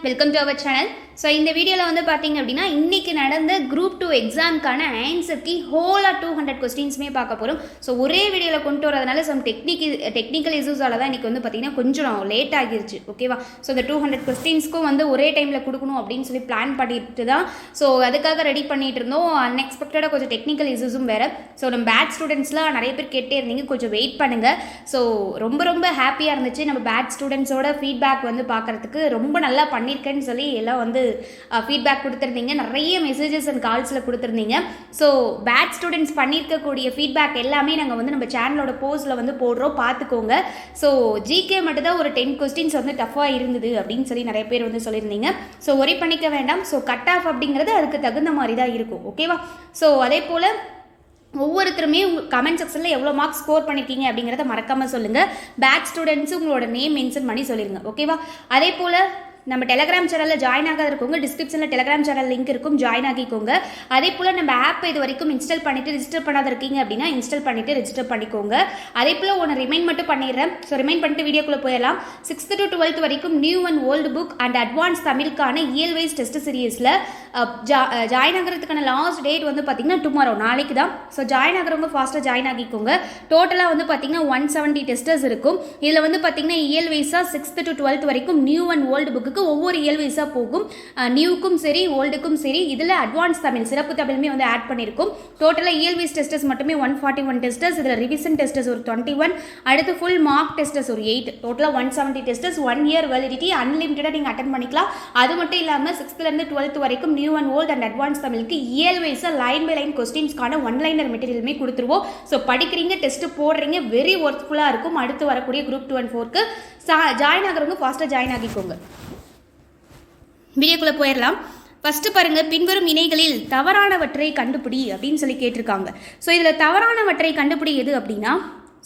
Welcome to our channel. So இந்த வீடியோவில் வந்து பார்த்தீங்க அப்படின்னா இன்றைக்கி நடந்த குரூப் 2 எக்ஸாமுக்கான ஆன்சர் கீ ஹோலாக 200 கொஸ்டின்ஸுமே பார்க்க போகிறோம். ஸோ ஒரே வீடியோவில் கொண்டு வரதுனால சம் டெக்னிக்கல் இஷ்யூஸால் தான் இன்றைக்கி வந்து பார்த்திங்கன்னா கொஞ்சம் லேட் ஆகிருச்சு. ஓகேவா? ஸோ இந்த 200 கொஸ்டின்ஸ்க்கும் வந்து ஒரே டைமில் கொடுக்கணும் அப்படின்னு சொல்லி பிளான் பண்ணிட்டு தான் ஸோ அதுக்காக ரெடி பண்ணிகிட்டு இருந்தோம். அன்எக்ஸ்பெக்டடாக கொஞ்சம் டெக்னிக்கல் இஷ்யூஸும் வேறு. ஸோ நம்ம பேட்ச் ஸ்டூடெண்ட்ஸ்லாம் நிறைய பேர் கேட்டே இருந்தீங்க, கொஞ்சம் வெயிட் பண்ணுங்கள். ஸோ ரொம்ப ஹாப்பியாக இருந்துச்சு நம்ம பேட்ச் ஸ்டூடெண்ட்ஸோட ஃபீட்பேக் வந்து பார்க்குறதுக்கு. ரொம்ப நல்லா பண்ணியிருக்கேன்னு சொல்லி எல்லாம் வந்து ஃபீட்பேக் கொடுத்துருந்தீங்க, நிறைய மெசேஜஸ் அண்ட் கால்ஸில் கொடுத்துருந்தீங்க. ஸோ பேட்ச் ஸ்டூடெண்ட்ஸ் பண்ணியிருக்கக்கூடிய ஃபீட்பேக் எல்லாமே நாங்கள் வந்து நம்ம சேனலோட போஸ்ட்டில் வந்து போடுறோம், பார்த்துக்கோங்க. ஸோ ஜிகே மட்டும் தான் ஒரு 10 கொஸ்டின்ஸ் வந்து டஃப்பாக இருந்தது அப்படின்னு சொல்லி நிறைய பேர் வந்து சொல்லியிருந்தீங்க. ஸோ ஒரி பண்ணிக்க வேண்டாம். ஸோ கட் ஆஃப் அப்படிங்கிறது அதுக்கு தகுந்த மாதிரி தான் இருக்கும். ஓகேவா? ஸோ அதே போல் ஒவ்வொருத்தருமே உங்கள் கமெண்ட் செக்ஷனில் எவ்வளோ மார்க்ஸ் ஸ்கோர் பண்ணியிருக்கீங்க அப்படிங்கிறத மறக்காமல் சொல்லுங்கள். பேட்ச் ஸ்டூடெண்ட்ஸு உங்களோட நேம் மென்ஷன் பண்ணி சொல்லிடுங்க. ஓகேவா? அதே போல் நம்ம டெலகிராம் சேனலில் ஜாயின் ஆகாத இருக்கவங்க டிஸ்கிரிப்ஷனில் டெலகிராம் சேனல் லிங்க் இருக்கும், ஜாயின் ஆகிக்கோங்க. அதே போல் நம்ம ஆப்பை இது வரைக்கும் இன்ஸ்டால் பண்ணிவிட்டு ரிஜிஸ்டர் பண்ணாத இருக்கீங்க அப்படின்னா இன்ஸ்டால் பண்ணிவிட்டு ரெஜிஸ்டர் பண்ணிக்கோங்க. அதே போல் ஒன்று ரிமைண்ட் மட்டும் பண்ணிடுறேன். ஸோ ரிமைண்ட் பண்ணிட்டு வீடியோக்குள்ளே போயிடலாம். 6th to 12th வரைக்கும் new and old book and advance தமிழுக்கான இயல் வைஸ் டெஸ்ட் சீரியஸில் ஜாயின் ஆகிறதுக்கான லாஸ்ட் டேட் வந்து பார்த்திங்கன்னா டுமாரோ, நாளைக்கு தான். ஸோ ஜாயின் ஆகிறவங்க ஃபாஸ்ட்டாக ஜாயின் ஆகிக்கோங்க. டோட்டலாக வந்து பார்த்திங்கன்னா 170 டெஸ்டர்ஸ் இருக்கும். இதில் வந்து பார்த்திங்கன்னா இயல் வைஸாக 6th to 12th வரைக்கும் நியூ அண்ட் ஓல்டு புக்கு ஒவ்வொரு இயல் வைஸாக போகும். நியூக்கும் சரி ஓல்டுக்கும் சரி. இதில் அட்வான்ஸ் தமிழ் சிறப்பு தமிழுமே வந்து ஆட் பண்ணியிருக்கும். டோட்டலாக இயல் வைஸ் டெஸ்டர்ஸ் மட்டுமே 141 டெஸ்டர்ஸ். இதில் ரிவிஷன் டெஸ்டர்ஸ் ஒரு 21, அடுத்து ஃபுல் மார்க் டெஸ்டர்ஸ் ஒரு 8. டோட்டலாக 170 டெஸ்டர்ஸ், 1 இயர் வேலிடிட்டி, அன்லிமிட்டடாக நீங்கள் அட்டன் பண்ணிக்கலாம். அது மட்டும் இல்லாமல் 6th-லேருந்து 12th வரைக்கும் new and old and advance தமிழுக்கு இயல் வைஸாக லைன் பை லைன் கொஸ்டின்ஸ்க்கான ஒன்லைனர் மெட்டீரியலுமே கொடுத்துருவோம். ஸோ படிக்கிறீங்க, டெஸ்ட்டு போடுறீங்க, வெரி ஒர்த்ஃபுல்லாக இருக்கும். அடுத்து வரக்கூடிய குரூப் 2 and 4க்கு ஜாயின் ஆகிறவங்க ஃபாஸ்ட்டாக ஜாயின் ஆகிக்கோங்க. வீடியோக்குள்ளே போயிடலாம். ஃபஸ்ட்டு பாருங்கள், பின்வரும் இணைகளில் தவறானவற்றை கண்டுபிடி அப்படின்னு சொல்லி கேட்டிருக்காங்க. ஸோ இதில் தவறானவற்றை கண்டுபிடி எது அப்படின்னா,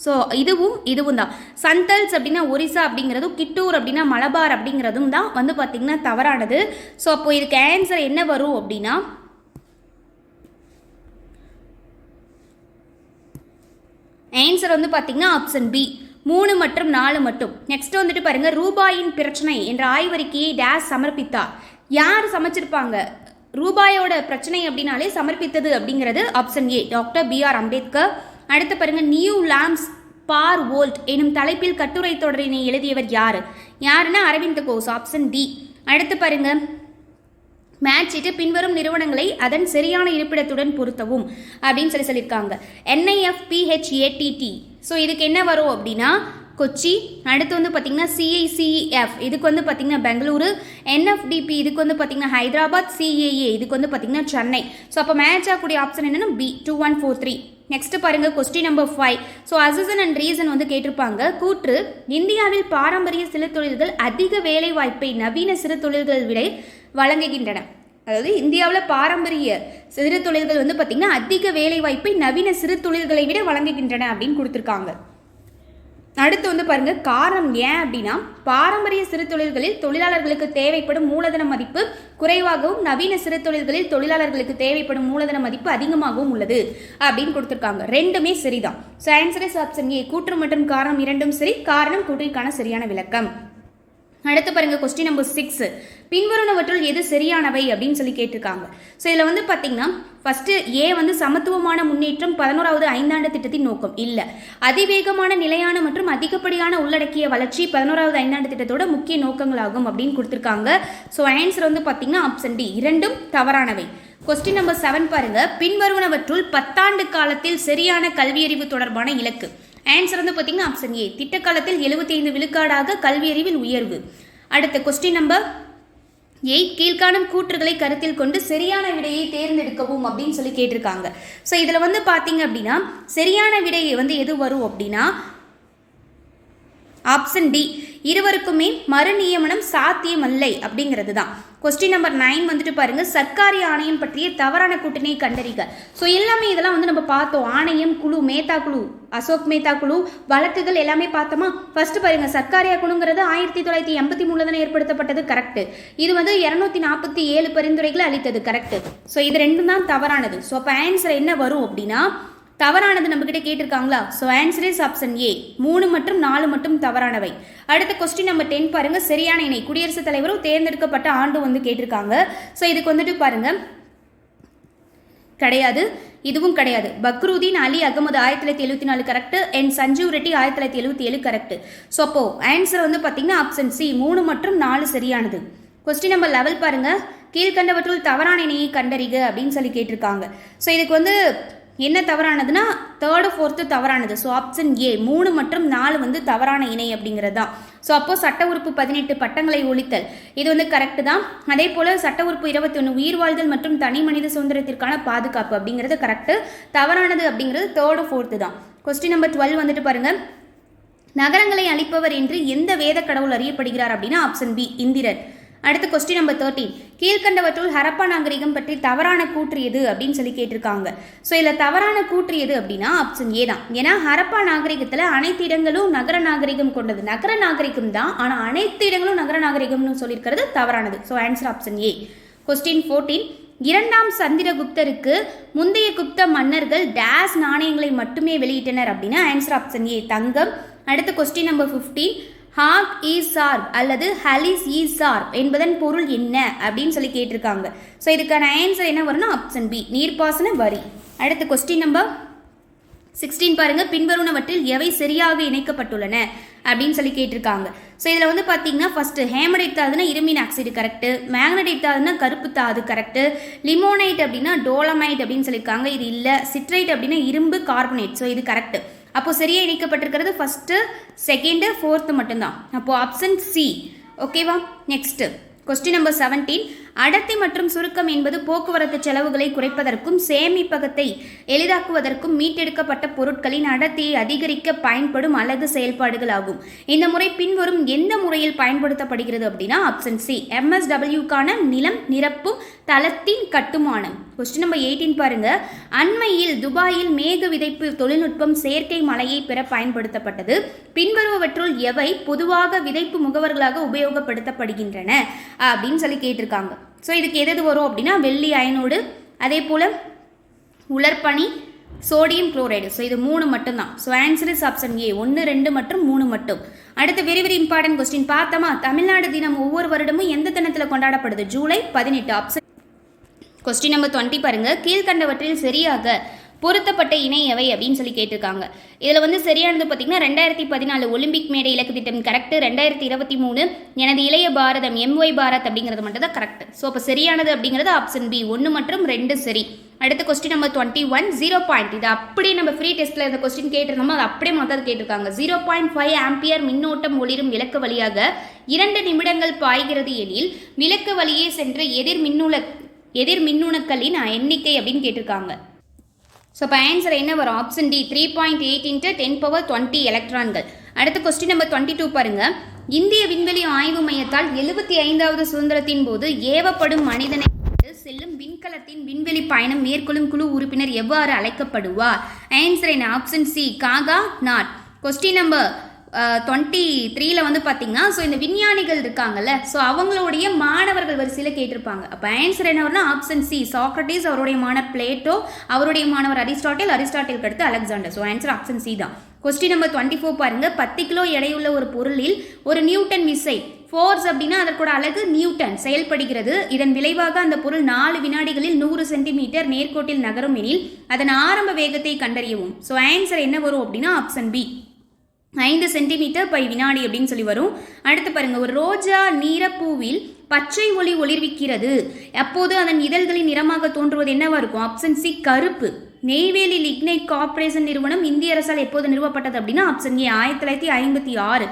ஸோ இதுவும் தான். சந்தல்ஸ் அப்படின்னா ஒரிசா அப்படிங்கிறதும், கிட்டூர் அப்படின்னா மலபார் அப்படிங்கிறதும் தான் வந்து பார்த்திங்கன்னா தவறானது. ஸோ அப்போ இதுக்கு ஆன்சர் என்ன வரும் அப்படின்னா, ஆன்சர் வந்து பார்த்திங்கன்னா ஆப்ஷன் பி 3 மற்றும் 4 மட்டும். நெக்ஸ்ட் வந்துட்டு பாருங்கள், ரூபாயின் பிரச்சனை என்ற ஆய்வறிக்கையை டேஸ் சமர்ப்பித்தார். யார் சமைச்சிருப்பாங்க? ரூபாயோட பிரச்சனை அப்படின்னாலே சமர்ப்பித்தது அப்படிங்கிறது option A doctor BR Ambedkar. அடுத்து பாருங்கள், நியூ லாம்ப்ஸ் பார் வோல்ட் எனும் தலைப்பில் கட்டுரை தொடரினை எழுதியவர் யாருன்னா அரவிந்த் கோஷ், ஆப்ஷன் டி. அடுத்து பாருங்கள், மேட்சிட்டு பின்வரும் நிறுவனங்களை அதன் சரியான இருப்பிடத்துடன் பொருத்தவும் அப்படின்னு சொல்லியிருக்காங்க. NIFPHATT. ஸோ இதுக்கு என்ன வரும் அப்படின்னா கொச்சி. அடுத்து வந்து பார்த்திங்கன்னா CICEF இதுக்கு வந்து பார்த்திங்கன்னா பெங்களூரு. NFDP இதுக்கு வந்து பார்த்திங்கன்னா ஹைதராபாத். CAA இதுக்கு வந்து பார்த்திங்கன்னா சென்னை. ஸோ அப்போ மேட்ச் ஆகக்கூடிய ஆப்ஷன் என்னென்னா B 2143. நெக்ஸ்ட் பாருங்க, question number 5. So assertion and reason வந்து கேட்டிருப்பாங்க. கூற்று, இந்தியாவில் பாரம்பரிய சிறு தொழில்கள் அதிக வேலை வாய்ப்பை நவீன சிறு தொழில்கள் விட வழங்குகின்றன. அதாவது இந்தியாவில் பாரம்பரிய சிறு தொழில்கள் வந்து பார்த்திங்கன்னா அதிக வேலை வாய்ப்பை நவீன சிறு தொழில்களை விட வழங்குகின்றன அப்படின்னு கொடுத்துருக்காங்க. அடுத்து வந்து பாருங்கள், காரணம் ஏன் அப்படின்னா, பாரம்பரிய சிறு தொழில்களில் தொழிலாளர்களுக்கு தேவைப்படும் மூலதன மதிப்பு குறைவாகவும் நவீன சிறு தொழில்களில் தொழிலாளர்களுக்கு தேவைப்படும் மூலதன மதிப்பு அதிகமாகவும் உள்ளது அப்படின்னு கொடுத்துருக்காங்க. ரெண்டுமே சரிதான். ஸோ ஆன்சர் இஸ் ஆப்ஷன் ஏ. கூற்று மற்றும் காரணம் இரண்டும் சரி. காரணம் கூற்றிற்கான சரியான விளக்கம். அடுத்து பாருங்க, கொஸ்டின் நம்பர் 6. பின்வருவனவற்றுள் எது சரியானவை அப்படின்னு சொல்லி கேட்டிருக்காங்க. ஸோ இதில் வந்து பார்த்தீங்கன்னா ஃபஸ்ட்டு ஏ வந்து சமத்துவமான முன்னேற்றம் 11வது ஐந்தாண்டு திட்டத்தின் நோக்கம் இல்லை. அதிவேகமான நிலையான மற்றும் அதிகப்படியான உள்ளடக்கிய வளர்ச்சி 11வது ஐந்தாண்டு திட்டத்தோட முக்கிய நோக்கங்களாகும் அப்படின்னு கொடுத்துருக்காங்க. ஸோ ஆன்சர் வந்து பார்த்தீங்கன்னா ஆப்ஷன் டி, இரண்டும் தவறானவை. கொஸ்டின் நம்பர் 7 பாருங்க, பின்வருவனவற்றுள் 10 ஆண்டு காலத்தில் சரியான கல்வியறிவு தொடர்பான இலக்கு. ஆன்சர் வந்து பார்த்தீங்கன்னா ஆப்ஷன் ஏ, திட்டக்காலத்தில் 75 விழுக்காடாக கல்வியறிவில் உயர்வு. அடுத்த கொஸ்டின் நம்பர் 8, கீழ்காணும் கூற்றுகளை கருத்தில் கொண்டு சரியான விடையை தேர்ந்தெடுக்கவும் அப்படின்னு சொல்லி கேட்டிருக்காங்க. ஸோ இதில் வந்து பார்த்தீங்க அப்படின்னா சரியான விடையை வந்து எது வரும் அப்படின்னா ஆப்ஷன் டி, இருவருக்குமே மறு நியமனம் சாத்தியமல்லை அப்படிங்கிறது தான். கொஸ்டின் நம்பர் 9 வந்துட்டு பாருங்க, சர்க்காரி ஆணையம் பற்றிய தவறான கூட்டினை கண்டறிக. ஸோ எல்லாமே இதெல்லாம் வந்து நம்ம பார்த்தோம். ஆணையம், குழு, மேத்தா குழு, அசோக் மேத்தா குழு, வழக்குகள் எல்லாமே பார்த்தோமா. ஃபர்ஸ்ட் பாருங்க, சர்க்காரியா குழுங்கிறது 1983 தானே ஏற்படுத்தப்பட்டது, கரெக்ட். இது வந்து 247 பரிந்துரைகளை அளித்தது, கரெக்ட். ஸோ இது ரெண்டும் தான் தவறானது. ஸோ அப்போ ஆன்சர் என்ன வரும் அப்படின்னா தவறானது நம்மகிட்ட கேட்டிருக்காங்களா? So answer is option A. 3 மற்றும் 4 மட்டும் தவறானவை. அடுத்த கொஸ்டின் நம்பர் 10 பாருங்க. சரியான இணை குடியரசுத் தலைவரும் தேர்ந்தெடுக்கப்பட்ட ஆண்டு வந்து கேட்டிருக்காங்க. ஸோ இதுக்கு வந்துட்டு பாருங்க கிடையாது, இதுவும் கிடையாது. Fakhruddin Ali Ahmed 1974 correct and Sanjeev Reddy 1977 correct. So அப்போ ஆன்சர் வந்து பார்த்தீங்கன்னா ஆப்ஷன் சி 3 மற்றும் 4 சரியானது. கொஸ்டின் நம்பர் 11 பாருங்க. கீழ்கண்டவற்றுள் தவறான இணையை கண்டறிக அப்படின்னு சொல்லி கேட்டிருக்காங்க. ஸோ இதுக்கு வந்து என்ன தவறானதுன்னா 3rd 4th தவறானது. ஸோ ஆப்ஷன் ஏ 3 மற்றும் 4 வந்து தவறான இணை அப்படிங்கிறது தான். ஸோ அப்போ சட்ட உறுப்பு 18 பட்டங்களை ஒழித்தல் இது வந்து கரெக்டு தான். அதே போல் சட்ட உறுப்பு 21 உயிர் வாழ்தல் மற்றும் தனி மனித சுதந்திரத்திற்கான பாதுகாப்பு அப்படிங்கிறது கரெக்டு. தவறானது அப்படிங்கிறது 3rd 4th தான். கொஸ்டின் நம்பர் 12 வந்துட்டு பாருங்க. நகரங்களை அளிப்பவர் என்று எந்த வேத கடவுள் அறியப்படுகிறார் அப்படின்னா ஆப்ஷன் பி இந்திரன். அடுத்து கொஸ்டின் நம்பர் 13. கீழ்கண்டவற்றுள் ஹரப்பா நாகரிகம் பற்றி தவறான கூற்று எது அப்படின்னு சொல்லி கேட்டிருக்காங்க. ஸோ இதில் தவறான கூற்று எது அப்படின்னா ஆப்ஷன் ஏ தான். ஏன்னா ஹரப்பா நாகரிகத்தில் அனைத்து இடங்களும் நகர நாகரிகம் கொண்டது. நகர நாகரிகம் தான், ஆனால் அனைத்து இடங்களும் நகர நாகரிகம்னு சொல்லியிருக்கிறது தவறானது. So answer option A. Question 14. 2ஆம் சந்திரகுப்தருக்கு முந்தைய குப்த மன்னர்கள் டேஸ் நாணயங்களை மட்டுமே வெளியிட்டனர் அப்படின்னா ஆன்சர் ஆப்ஷன் ஏ தங்கம். அடுத்த கொஸ்டின் நம்பர் 15. ஹாக் இ சார்ப் அல்லது ஹலிஸ் இ சார்ப் என்பதன் பொருள் என்ன அப்படின்னு சொல்லி கேட்டிருக்காங்க. ஸோ இதுக்கான ஆன்சர் என்ன வரும்னா ஆப்ஷன் பி நீர்ப்பாசன வரி. அடுத்த கொஸ்டின் நம்பர் 16 பாருங்க. பின்வருவனவற்றில் எவை சரியாக இணைக்கப்பட்டுள்ளன அப்படின்னு சொல்லி கேட்டிருக்காங்க. ஸோ இதில் வந்து பார்த்தீங்கன்னா ஃபர்ஸ்ட் ஹேமடைட் தாதுனா இருமின் ஆக்சைடு கரெக்டு, மேக்னடைட் தாதுனா கருப்பு தாது கரெக்டு, லிமோனைட் அப்படின்னா டோலமைட் அப்படின்னு சொல்லியிருக்காங்க, இது இல்லை. சிட்ரைட் அப்படின்னா இரும்பு கார்பனேட், ஸோ இது கரெக்டு. அப்போ சரியாக இணைக்கப்பட்டிருக்கிறது ஃபர்ஸ்ட், செகண்ட், 4th மட்டும்தான். அப்போ ஆப்ஷன் சி. ஓகேவா? Next question number 17. அடர்த்தி மற்றும் சுருக்கம் என்பது போக்குவரத்து செலவுகளை குறைப்பதற்கும் சேமிப்பகத்தை எளிதாக்குவதற்கும் மீட்டெடுக்கப்பட்ட பொருட்களின் அடர்த்தியை அதிகரிக்க பயன்படும் அலகு செயல்பாடுகள் ஆகும். இந்த முறை பின்வரும் எந்த முறையில் பயன்படுத்தப்படுகிறது அப்படின்னா ஆப்ஷன் சி MSWக்கான நிலம் நிரப்பும் தளத்தின் கட்டுமானம். கொஸ்டின் நம்பர் 18 பாருங்க. அண்மையில் துபாயில் மேக விதைப்பு தொழில்நுட்பம் செயற்கை மழையை பெற பயன்படுத்தப்பட்டது. பின்வருவவற்றுள் எவை பொதுவாக விதைப்பு முகவர்களாக உபயோகப்படுத்தப்படுகின்றன அப்படின்னு சொல்லி கேட்டிருக்காங்க. ஸோ இதுக்கு எது வரும் அப்படின்னா வெள்ளி அயனோடு, அதே போல் உலர்பனி, சோடியம் குளோரைடு. ஸோ இது 3 மட்டும்தான். ஸோ ஆன்சர் இஸ் ஆப்ஷன் ஏ 1, 2 மற்றும் 3 மட்டும். அடுத்து வெரி வெரி இம்பார்ட்டன்ட் கொஸ்டின் பார்த்தோமா. தமிழ்நாடு தினம் ஒவ்வொரு வருடமும் எந்த தினத்தில் கொண்டாடப்படுது? ஜூலை 18. ஆப்ஷன் கொஸ்டின் நம்பர் 20 பாருங்க. கீழ்கண்டவற்றில் சரியாக பொருத்தப்பட்ட இணை எவை அப்படின்னு சொல்லி கேட்டிருக்காங்க. இதில் வந்து சரியானது பார்த்தீங்கன்னா 2014 ஒலிம்பிக் மேடை இலக்கு திட்டம் கரெக்ட். 2023 எனது இளைய பாரதம் MY பாரத் அப்படிங்கிறது மட்டும் தான் கரெக்ட். ஸோ அப்போ சரியானது அப்படிங்கிறது ஆப்ஷன் பி 1 மற்றும் 2 சரி. அடுத்த கொஸ்டின் நம்பர் 21 0 பாயிண்ட். இது அப்படியே நம்ம ஃப்ரீ டெஸ்ட்டில் இந்த கொஸ்டின் கேட்டிருந்தோமோ அது அப்படியே மொத்தம் கேட்டிருக்காங்க. 0.5 ஆம்பியர் மின்னோட்டம் ஒளிரும் விளக்கு வழியாக 2 நிமிடங்கள் பாய்கிறது எனில் விளக்கு வழியே சென்ற எதிர் மின்னுணக்களின் எண்ணிக்கை அப்படின்னு கேட்டிருக்காங்க. ஸோ இப்போ ஆன்சர் என்ன வரும்? ஆப்ஷன் டி 3.8 × 10⁻20 எலக்ட்ரான்கள். அடுத்த கொஸ்டின் நம்பர் 22 பாருங்க. இந்திய விண்வெளி ஆய்வு மையத்தால் 75வது சுதந்திரத்தின் போது ஏவப்படும் மனிதனை செல்லும் விண்கலத்தின் விண்வெளி பயணம் மேற்கொள்ளும் குழு உறுப்பினர் எவ்வாறு அழைக்கப்படுவார்? ஆன்சர் என்ன? ஆப்ஷன் சி காகா நாட். கொஸ்டின் நம்பர் 23 வந்து பார்த்தீங்கன்னா ஸோ இந்த விஞ்ஞானிகள் இருக்காங்கல்ல, ஸோ அவங்களுடைய மாணவர்கள் வரிசையில் கேட்டிருப்பாங்க. அப்போ ஆன்சர் என்ன வரும்னா ஆப்ஷன் சி சாக்ரட்டிஸ், அவருடைய மாணவர் பிளேட்டோ, அவருடைய மாணவர் அரிஸ்டாட்டிலுக்கு அடுத்து Alexander. So answer option C தான். கொஸ்டின் நம்பர் 24 பாருங்க. 10 கிலோ எடையுள்ள ஒரு பொருளில் ஒரு நியூட்டன் விசை ஃபோர்ஸ் அப்படின்னா அதற்கோட அலகு நியூட்டன் செயல்படுகிறது. இதன் விளைவாக அந்த பொருள் 4 வினாடிகளில் 100 சென்டிமீட்டர் நேர்கோட்டில் நகரும் எனில் அதன் ஆரம்ப வேகத்தை கண்டறியவும். ஸோ ஆன்சர் என்ன வரும் அப்படின்னா ஆப்ஷன் பி 5 சென்டிமீட்டர் பை வினாடி அப்படின்னு சொல்லி வரும். அடுத்து பாருங்க. ஒரு ரோஜா நீரப்பூவில் பச்சை ஒளி ஒளிர்விக்கிறது, அப்போது அதன் இதழ்களின் நிறமாக தோன்றுவது என்னவா இருக்கும்? ஆப்ஷன் சி கருப்பு. நெய்வேலி லிக்னைட் கார்ப்பரேஷன் நிறுவனம் இந்திய அரசால் எப்போது நிறுவப்பட்டது அப்படின்னா ஆப்ஷன் ஏ 1956.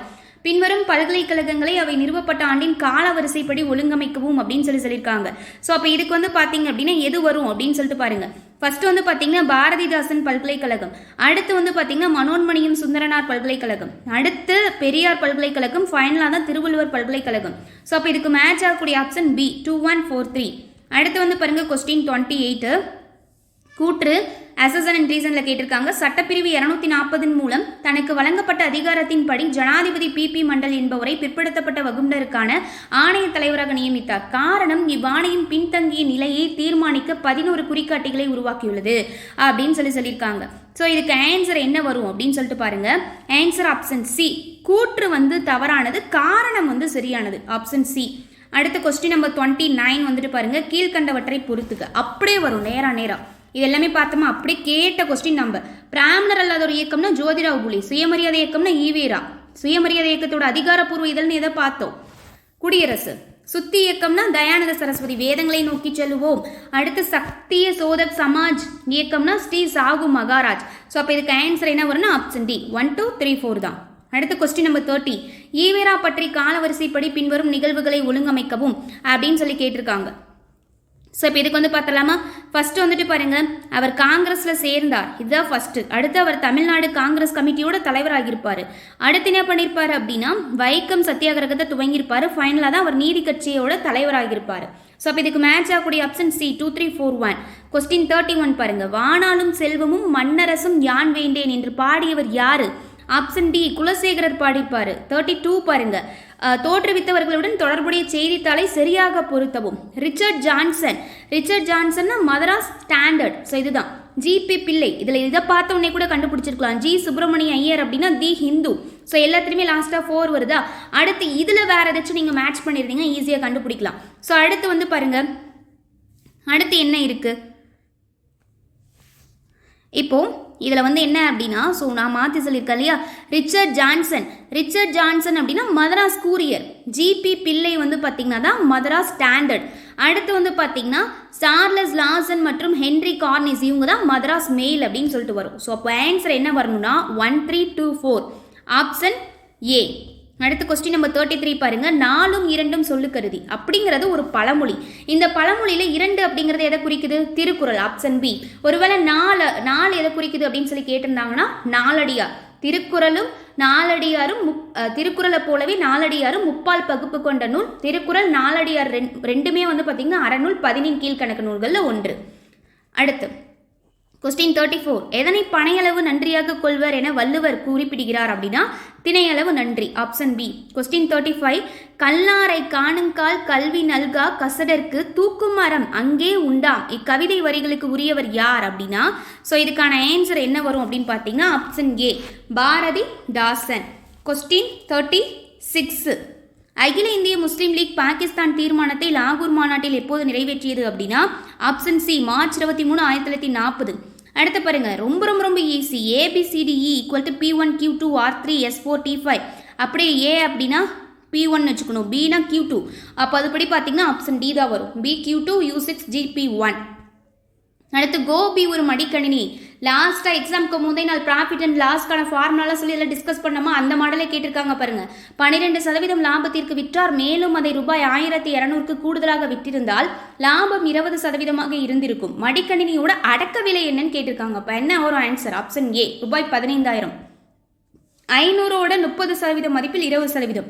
பின்வரும் பல்கலைக்கழகங்களை அவை நிறுவப்பட்ட ஆண்டின் கால வரிசைப்படி ஒழுங்கமைக்கவும் அப்படின்னு சொல்லியிருக்காங்க. ஸோ அப்போ இதுக்கு வந்து பார்த்தீங்க அப்படின்னா எது வரும் அப்படின்னு சொல்லிட்டு பாருங்க. ஃபர்ஸ்ட் வந்து பார்த்தீங்கன்னா பாரதிதாசன் பல்கலைக்கழகம், அடுத்து வந்து பார்த்தீங்கன்னா மனோன்மணியம் சுந்தரனார் பல்கலைக்கழகம், அடுத்து பெரியார் பல்கலைக்கழகம், ஃபைனலாக தான் திருவள்ளுவர் பல்கலைக்கழகம். ஸோ அப்போ இதுக்கு மேட்ச் ஆகக்கூடிய ஆப்ஷன் பி 2143. அடுத்து வந்து பாருங்க கொஸ்டின் 28 கூற்று அசசன் அண்ட் ரீசனில் கேட்டிருக்காங்க. சட்டப்பிரிவு 240 மூலம் தனக்கு வழங்கப்பட்ட அதிகாரத்தின்படி ஜனாதிபதி பிபி மண்டல் என்பவரை பிற்படுத்தப்பட்ட வகுப்பினருக்கான ஆணைய தலைவராக நியமித்தார். காரணம் இவ்வாணையம் பின்தங்கிய நிலையை தீர்மானிக்க 11 குறிகாட்டிகளை உருவாக்கியுள்ளது அப்படின்னு சொல்லியிருக்காங்க. ஸோ இதுக்கு ஆன்சர் என்ன வரும் அப்படின்னு சொல்லிட்டு பாருங்க. Answer option C. கூற்று வந்து தவறானது, காரணம் வந்து சரியானது. Option C. அடுத்த கொஸ்டின் நம்பர் 29 வந்துட்டு பாருங்க. கீழ்கண்டவற்றை பொறுத்துக்க. அப்படியே வரும் நேரா. இது எல்லாமே பார்த்தோமா, அப்படியே கேட்ட கொஸ்டின். நம்ம பிராமணர் அல்லாத ஒரு இயக்கம்னா ஜோதிராவ் புலே, சுயமரியாதை இயக்கம்னா ஈவேரா, சுயமரியாதை இயக்கத்தோட அதிகாரப்பூர்வ இதழ்னு எதை பார்த்தோம், குடியரசு. சுத்தி இயக்கம்னா தயானந்த சரஸ்வதி, வேதங்களை நோக்கி செல்லுவோம். அடுத்து சக்திய சோதக் சமாஜ் இயக்கம்னா ஸ்ரீ சாகு மகாராஜ். ஸோ அப்போ இதுக்கு ஆன்சர் என்ன வரும்னா ஆப்ஷன் டி. 1 2 3 4 தான். அடுத்து கொஸ்டின் நம்பர் 30. ஈவேரா பற்றி காலவரிசைப்படி பின்வரும் நிகழ்வுகளை ஒழுங்கமைக்கவும் அப்படின்னு சொல்லி கேட்டிருக்காங்க. ஸோ இப்போ இதுக்கு வந்து பார்த்தலாமா. ஃபர்ஸ்ட் வந்துட்டு பாருங்க, அவர் காங்கிரஸ்ல சேர்ந்தார், இதுதான் ஃபர்ஸ்ட். அடுத்து அவர் தமிழ்நாடு காங்கிரஸ் கமிட்டியோட தலைவராகியிருப்பாரு. அடுத்து என்ன பண்ணியிருப்பாரு அப்படின்னா வைக்கம் சத்தியாகிரகத்தை துவங்கியிருப்பாரு. ஃபைனலாக தான் அவர் நீதி கட்சியோட தலைவராகியிருப்பாரு. ஸோ அப்போ இதுக்கு மேட்ச் ஆகக்கூடிய ஆப்ஷன் சி. 2 3 4 1. கொஸ்டின் 31 பாருங்க. வானாலும் செல்வமும் மன்னரசும் யான் வேண்டேன் என்று பாடியவர் யாரு? Option D. குலசேகரர் பாடிப்பாரு. 32 பாருங்க. தோற்றுவித்தவர்களுடன் தொடர்புடைய செய்தித்தாளை சரியாக பொருத்தவும். Richard Johnson Madras Standard. So இதுதான். ஜிபி பிள்ளை, இதில் இதை பார்த்த உடனே கூட கண்டுபிடிச்சிருக்கலாம். ஜி சுப்பிரமணிய ஐயர் அப்படின்னா தி ஹிந்து. ஸோ எல்லாத்துலேயுமே லாஸ்ட்டாக 4 வருதா. அடுத்து இதில் வேற ஏதாச்சும் நீங்கள் மேட்ச் பண்ணியிருந்தீங்க, ஈஸியாக கண்டுபிடிக்கலாம். ஸோ அடுத்து வந்து பாருங்க, அடுத்து என்ன இருக்கு இப்போ இதில் வந்து என்ன அப்படின்னா, ஸோ நான் மாற்றி சொல்லியிருக்கேன் இல்லையா, ரிச்சர்ட் ஜான்சன் அப்படின்னா மதராஸ் கூரியர். ஜிபி பிள்ளை வந்து பார்த்தீங்கன்னா தான் மதராஸ் ஸ்டாண்டர்ட். அடுத்து வந்து பார்த்தீங்கன்னா சார்லஸ் லாசன் மற்றும் ஹென்ரி கார்னிஸ், இவங்க தான் மதராஸ் மெயில் அப்படின்னு சொல்லிட்டு வரும். ஸோ அப்போ ஆன்சர் என்ன வரணும்னா 1 3 2 4 ஆப்ஷன் ஏ. அடுத்து கொஸ்டின் நம்பர் 33 பாருங்க. 4ம் 2ம் சொல்லு கருதி அப்படிங்கிறது ஒரு பழமொழி. இந்த பழமொழியில 2 அப்படிங்கிறது எதை குறிக்குது? திருக்குறள். Option B. ஒருவேளை 4 எதை குறிக்குது அப்படின்னு சொல்லி கேட்டிருந்தாங்கன்னா நாலடியார். திருக்குறளும் நாலடியாரும் திருக்குறளை போலவே நாலடியாரும் முப்பால் பகுப்பு கொண்ட நூல். திருக்குறள் நாலடியார் ரெண்டுமே வந்து பார்த்தீங்கன்னா அறநூல் 14 கீழ்கணக்கு நூல்களில் ஒன்று. அடுத்து கொஸ்டின் 34. எதனை பனையளவு நன்றியாக கொள்வர் என வள்ளுவர் குறிப்பிடுகிறார் அப்படின்னா திணையளவு நன்றி. Option B. கொஸ்டின் 35. கல்லாரை காணுங்கால் கல்வி நல்கா கசடர்க்கு தூக்கும் மரம் அங்கே உண்டாம். இக்கவிதை வரிகளுக்கு உரியவர் யார் அப்படின்னா, ஸோ இதுக்கான ஆன்சர் என்ன வரும் அப்படின்னு பார்த்தீங்கன்னா ஆப்ஷன் ஏ. பாரதிதாசன். கொஸ்டின் 36. அகில இந்திய முஸ்லீம் லீக் பாகிஸ்தான் தீர்மானத்தை லாகூர் மாநாட்டில் எப்போது நிறைவேற்றியது அப்படின்னா ஆப்ஷன் சி. மார்ச் 23 1940. அடுத்து பாருங்க, ரொம்ப easy. ABCDE = P1 Q2 R3 S4 T5. அப்படியே ஏ அப்படின்னா P1 வச்சுக்கணும், பினா Q2. அப்போ அதுபடி பார்த்தீங்கன்னா ஆப்ஷன் டி தான் வரும். B Q2 U6 GP1. அடுத்து கோபி ஒரு மடிக்கணினி. லாஸ்ட்டாக எக்ஸாமுக்கு முந்தைய நாள் ப்ராஃபிட் அண்ட் லாஸ்க்கான ஃபார்முலாலாம் சொல்லி எல்லாம் டிஸ்கஸ் பண்ணோமா, அந்த மாடலே கேட்டிருக்காங்க பாருங்க. 12% லாபத்திற்கு விற்றார், மேலும் அதை ரூபாய் 1200க்கு கூடுதலாக விற்றிருந்தால் லாபம் 20% இருந்திருக்கும். மடிக்கணினியோட அடக்க விலை என்னன்னு கேட்டிருக்காங்க. அப்போ என்ன ஒரு ஆன்சர்? Option A. ரூபாய் 15,000. 500ஓட 30% மதிப்பில் 20%.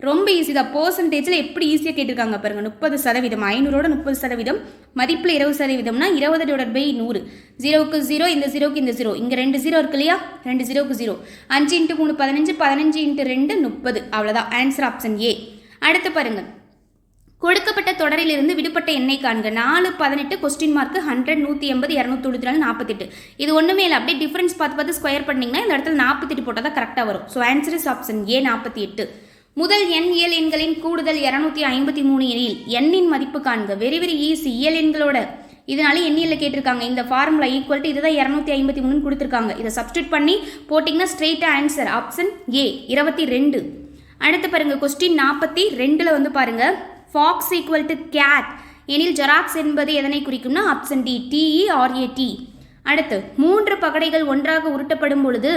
ரொம்ப ஈஸி தான். பர்சன்டேஜில் எப்படி ஈஸியாக கேட்டிருக்காங்க பாருங்க. 30%. 500ஓட 30% மதிப்பில் 20%னா 20/100. 0க்கு 0, இந்த 0க்கு இந்த 0, இங்கே 2 0 இருக்கு இல்லையா, 2 0க்கு 0. 5 × 3 15, 15 × 2 30. அவ்வளோதான் ஆன்சர். Option A. அடுத்து பாருங்க, கொடுக்கப்பட்ட தொடரிலிருந்து விடுபட்ட எண்ணை காண்க. 4 18 கொஸ்டின் மார்க் 100 180 294 48. இது ஒன்றுமே இல்லை, அப்படியே டிஃபரன்ஸ் பார்த்து ஸ்கொயர் பண்ணிங்கன்னா இந்த இடத்துல 48 போட்டால் தான் கரெக்டாக வரும். ஸோ ஆன்சர் இஸ் ஆப்ஷன் ஏ 48. முதல் எண் இயல் எண்களின் கூடுதல் 253 எனில் எண்ணின் மதிப்பு காண்க. Very easy. இயல் எண்களோட இதனால எண்ணியலில் கேட்டிருக்காங்க. இந்த ஃபார்முலா ஈக்குவல் டு இதுதான் 253 கொடுத்துருக்காங்க. இதை சப்ஸ்டியூட் பண்ணி போட்டிங்கன்னா ஸ்ட்ரெயிட்டாக ஆன்சர் ஆப்ஷன் ஏ 22. அடுத்து பாருங்க, கொஸ்டின் 42 வந்து பாருங்க. ஃபாக்ஸ் ஈக்குவல் டு கேட் எனில் ஜெராக்ஸ் என்பது எதனை குறிக்கும்னா ஆப்ஷன் டி TERAT. அடுத்து 3 பகடைகள் ஒன்றாக உருட்டப்படும் பொழுது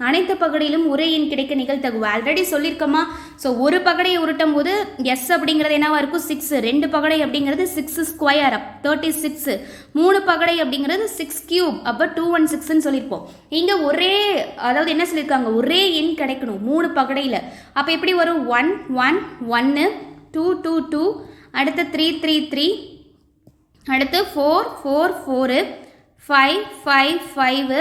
அனைத்து பகடையிலும் ஒரே எண் கிடைக்க நிகழ்த்தகு. ஆல்ரெடி சொல்லியிருக்கோமா. ஸோ ஒரு பகடையை உருட்டும் போது எஸ் அப்படிங்கிறது என்னவா இருக்கும் 6. 2 பகடை அப்படிங்கிறது 6 ஸ்கொயர் 36. 3 பகடை அப்படிங்கிறது 6 கியூப் அப்போ 216ன்னு சொல்லியிருப்போம். இங்கே ஒரே அதாவது என்ன சொல்லியிருக்காங்க, ஒரே எண் கிடைக்கணும் 3 பகடையில். அப்போ எப்படி வரும்? 1 1 1 2 2 2 அடுத்து 3 3 3 அடுத்து 4 4 4 5 5 5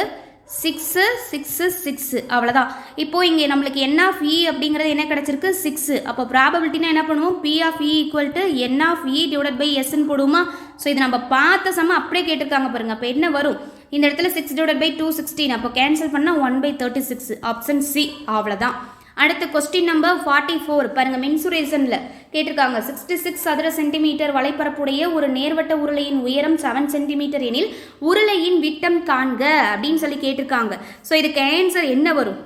6 6 6. அவ்வளோதான். இப்போ இங்கே நம்மளுக்கு N of E அப்படிங்கிறது என்ன கிடச்சிருக்கு 6. அப்போ ப்ராபபிலிட்டினா என்ன பண்ணுவோம்? P of E = N of E / S போடுவோமா. ஸோ இது நம்ம பார்த்த சம அப்படியே கேட்டிருக்காங்க பாருங்க. அப்போ என்ன வரும்? இந்த இடத்துல 6/216, அப்போ கேன்சல் பண்ணால் 1/36, ஆப்ஷன் சி. அவ்வளோதான். அடுத்து கொஸ்டின் நம்பர் 44 பாருங்க. மென்சுரேஷனில் கேட்டிருக்காங்க 66 சதுர சென்டிமீட்டர் வலைப்பரப்புடைய ஒரு நேர்வட்ட உருளையின் உயரம் 7 சென்டிமீட்டர் எனில் உருளையின் விட்டம் காண்க அப்படின்னு சொல்லி கேட்டிருக்காங்க. ஸோ இதுக்கு ஆன்சர் என்ன வரும்?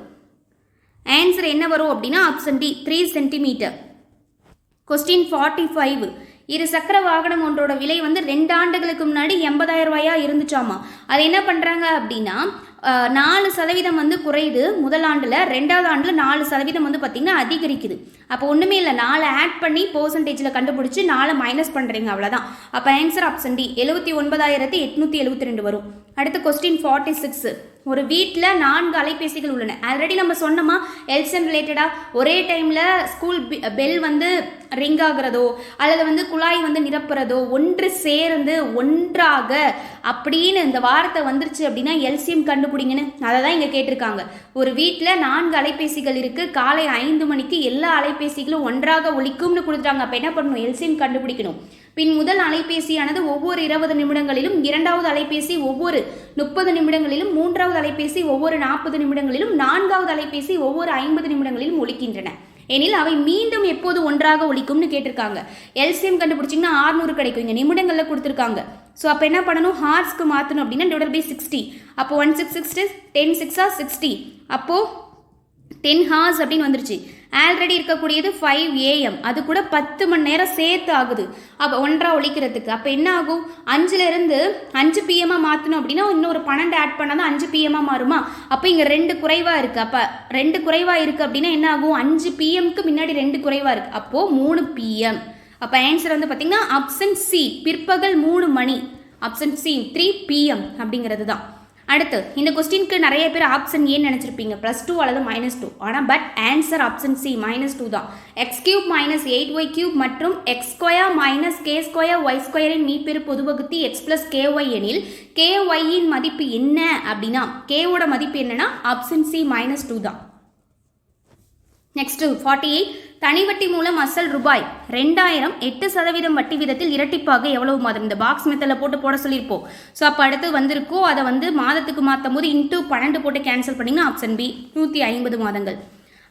ஆன்சர் என்ன வரும் அப்படின்னா ஆப்ஷன் டி 3 சென்டிமீட்டர். கொஸ்டின் 45 இரு சக்கர வாகனம் ஒன்றோட விலை வந்து 2 ஆண்டுகளுக்கு முன்னாடி 80,000 ரூபாயா இருந்துச்சாமா. அது என்ன பண்ணுறாங்க அப்படின்னா 4% வந்து குறையுது முதல் ஆண்டில், 2வது ஆண்டில் 4% வந்து பார்த்திங்கன்னா அதிகரிக்குது. அப்போ ஒன்றுமே இல்லை, 4 ஆட் பண்ணி பர்சன்டேஜில் கண்டுபிடிச்சி 4 மைனஸ் பண்ணுறீங்க, அவ்வளோதான். அப்போ ஆன்சர் ஆப்ஷன் டி 79,872 வரும். அடுத்து கொஸ்டின் 46 ஒரு வீட்டில் 4 அலைபேசிகள் உள்ளன. ஆல்ரெடி நம்ம சொன்னோமா எல்சன் ரிலேட்டடாக ஒரே டைமில் ஸ்கூல் பெல் வந்து ரிங் ஆகிறதோ அல்லது வந்து குழாய் வந்து நிரப்புறதோ ஒன்று சேர்ந்து ஒன்றாக அப்படின்னு இந்த வார்த்தை வந்துருச்சு அப்படின்னா எல்சிஎம் கண்டுபிடிங்கன்னு அதை தான் இங்கே கேட்டிருக்காங்க. ஒரு வீட்டில் 4 அலைபேசிகள் இருக்குது, காலை 5 மணிக்கு எல்லா அலைபேசிகளும் ஒன்றாக ஒலிக்கும்னு கொடுத்துட்டாங்க. அப்போ என்ன பண்ணணும்? எல்சிஎம் கண்டுபிடிக்கணும். பின் முதல் அலைபேசியானது ஒவ்வொரு 20 நிமிடங்களிலும், 2வது அலைபேசி ஒவ்வொரு 30 நிமிடங்களிலும், 3வது அலைபேசி ஒவ்வொரு 40 நிமிடங்களிலும், 4வது அலைபேசி ஒவ்வொரு 50 நிமிடங்களிலும் ஒலிக்கின்றன எனில் அவை மீண்டும் எப்போது ஒன்றாக ஒலிக்கும்னு கேட்டிருக்காங்க. எல்சிஎம் கண்டுபிடிச்சிங்கன்னா 600 கிடைக்கும். இங்கே நிமிடங்களில் கொடுத்துருக்காங்க. ஸோ அப்போ என்ன பண்ணணும்? ஹார்ஸ்க்கு மாற்றணும் அப்படின்னா /60. அப்போ 1660 10 6 60, அப்போது 10 hours அப்படின்னு வந்துருச்சு. ஆல்ரெடி இருக்கக்கூடியது 5 AM, அது கூட 10 மணி நேரம் சேர்த்து ஆகுது அப்போ ஒன்றா ஒழிக்கிறதுக்கு. அப்போ என்ன ஆகும்? 5லேருந்து 5 PM மாற்றணும் அப்படின்னா இன்னொரு 12 ஆட் பண்ணால் தான் 5 PM மாறுமா? அப்போ இங்கே 2 குறைவாக இருக்குது. அப்போ 2 குறைவாக இருக்குது அப்படின்னா என்ன ஆகும்? 5 PMக்கு முன்னாடி 2 குறைவாக இருக்குது, அப்போது 3 PM. அப்போ ஆன்சர் வந்து பார்த்திங்கன்னா ஆப்ஷன் சி பிற்பகல் 3 மணி. ஆப்ஷன் சி 3 PM அப்படிங்கிறது தான். அடுத்து இந்த கொஸ்டினுக்கு நிறைய பேர் ஆப்ஷன் ஏன்னு நினச்சிருப்பீங்க, +2 அல்லது -2. ஆனால் பட் ஆன்சர் ஆப்ஷன் சி -2 தான். x³ - 8y³ மற்றும் x² - k² y² மீப்பெரு பொது வகுத்தி x + ky எனில் ky மதிப்பு என்ன அப்படின்னா k-ஓட மதிப்பு என்னன்னா ஆப்ஷன் சி -2 தான். நெக்ஸ்ட் 48 தனிவட்டி மூலம் அசல் ரூபாய் 2000 8% வட்டி விதத்தில் இரட்டிப்பாக எவ்வளவு மாதம்? இந்த பாக்ஸ் மெத்தடில் போட சொல்லியிருப்போம். ஸோ அப்போ அடுத்து வந்திருக்கோ அதை வந்து மாதத்துக்கு மாற்றும் போது ×12 போட்டு கேன்சல் பண்ணிங்கன்னா ஆப்ஷன் பி 150 மாதங்கள்.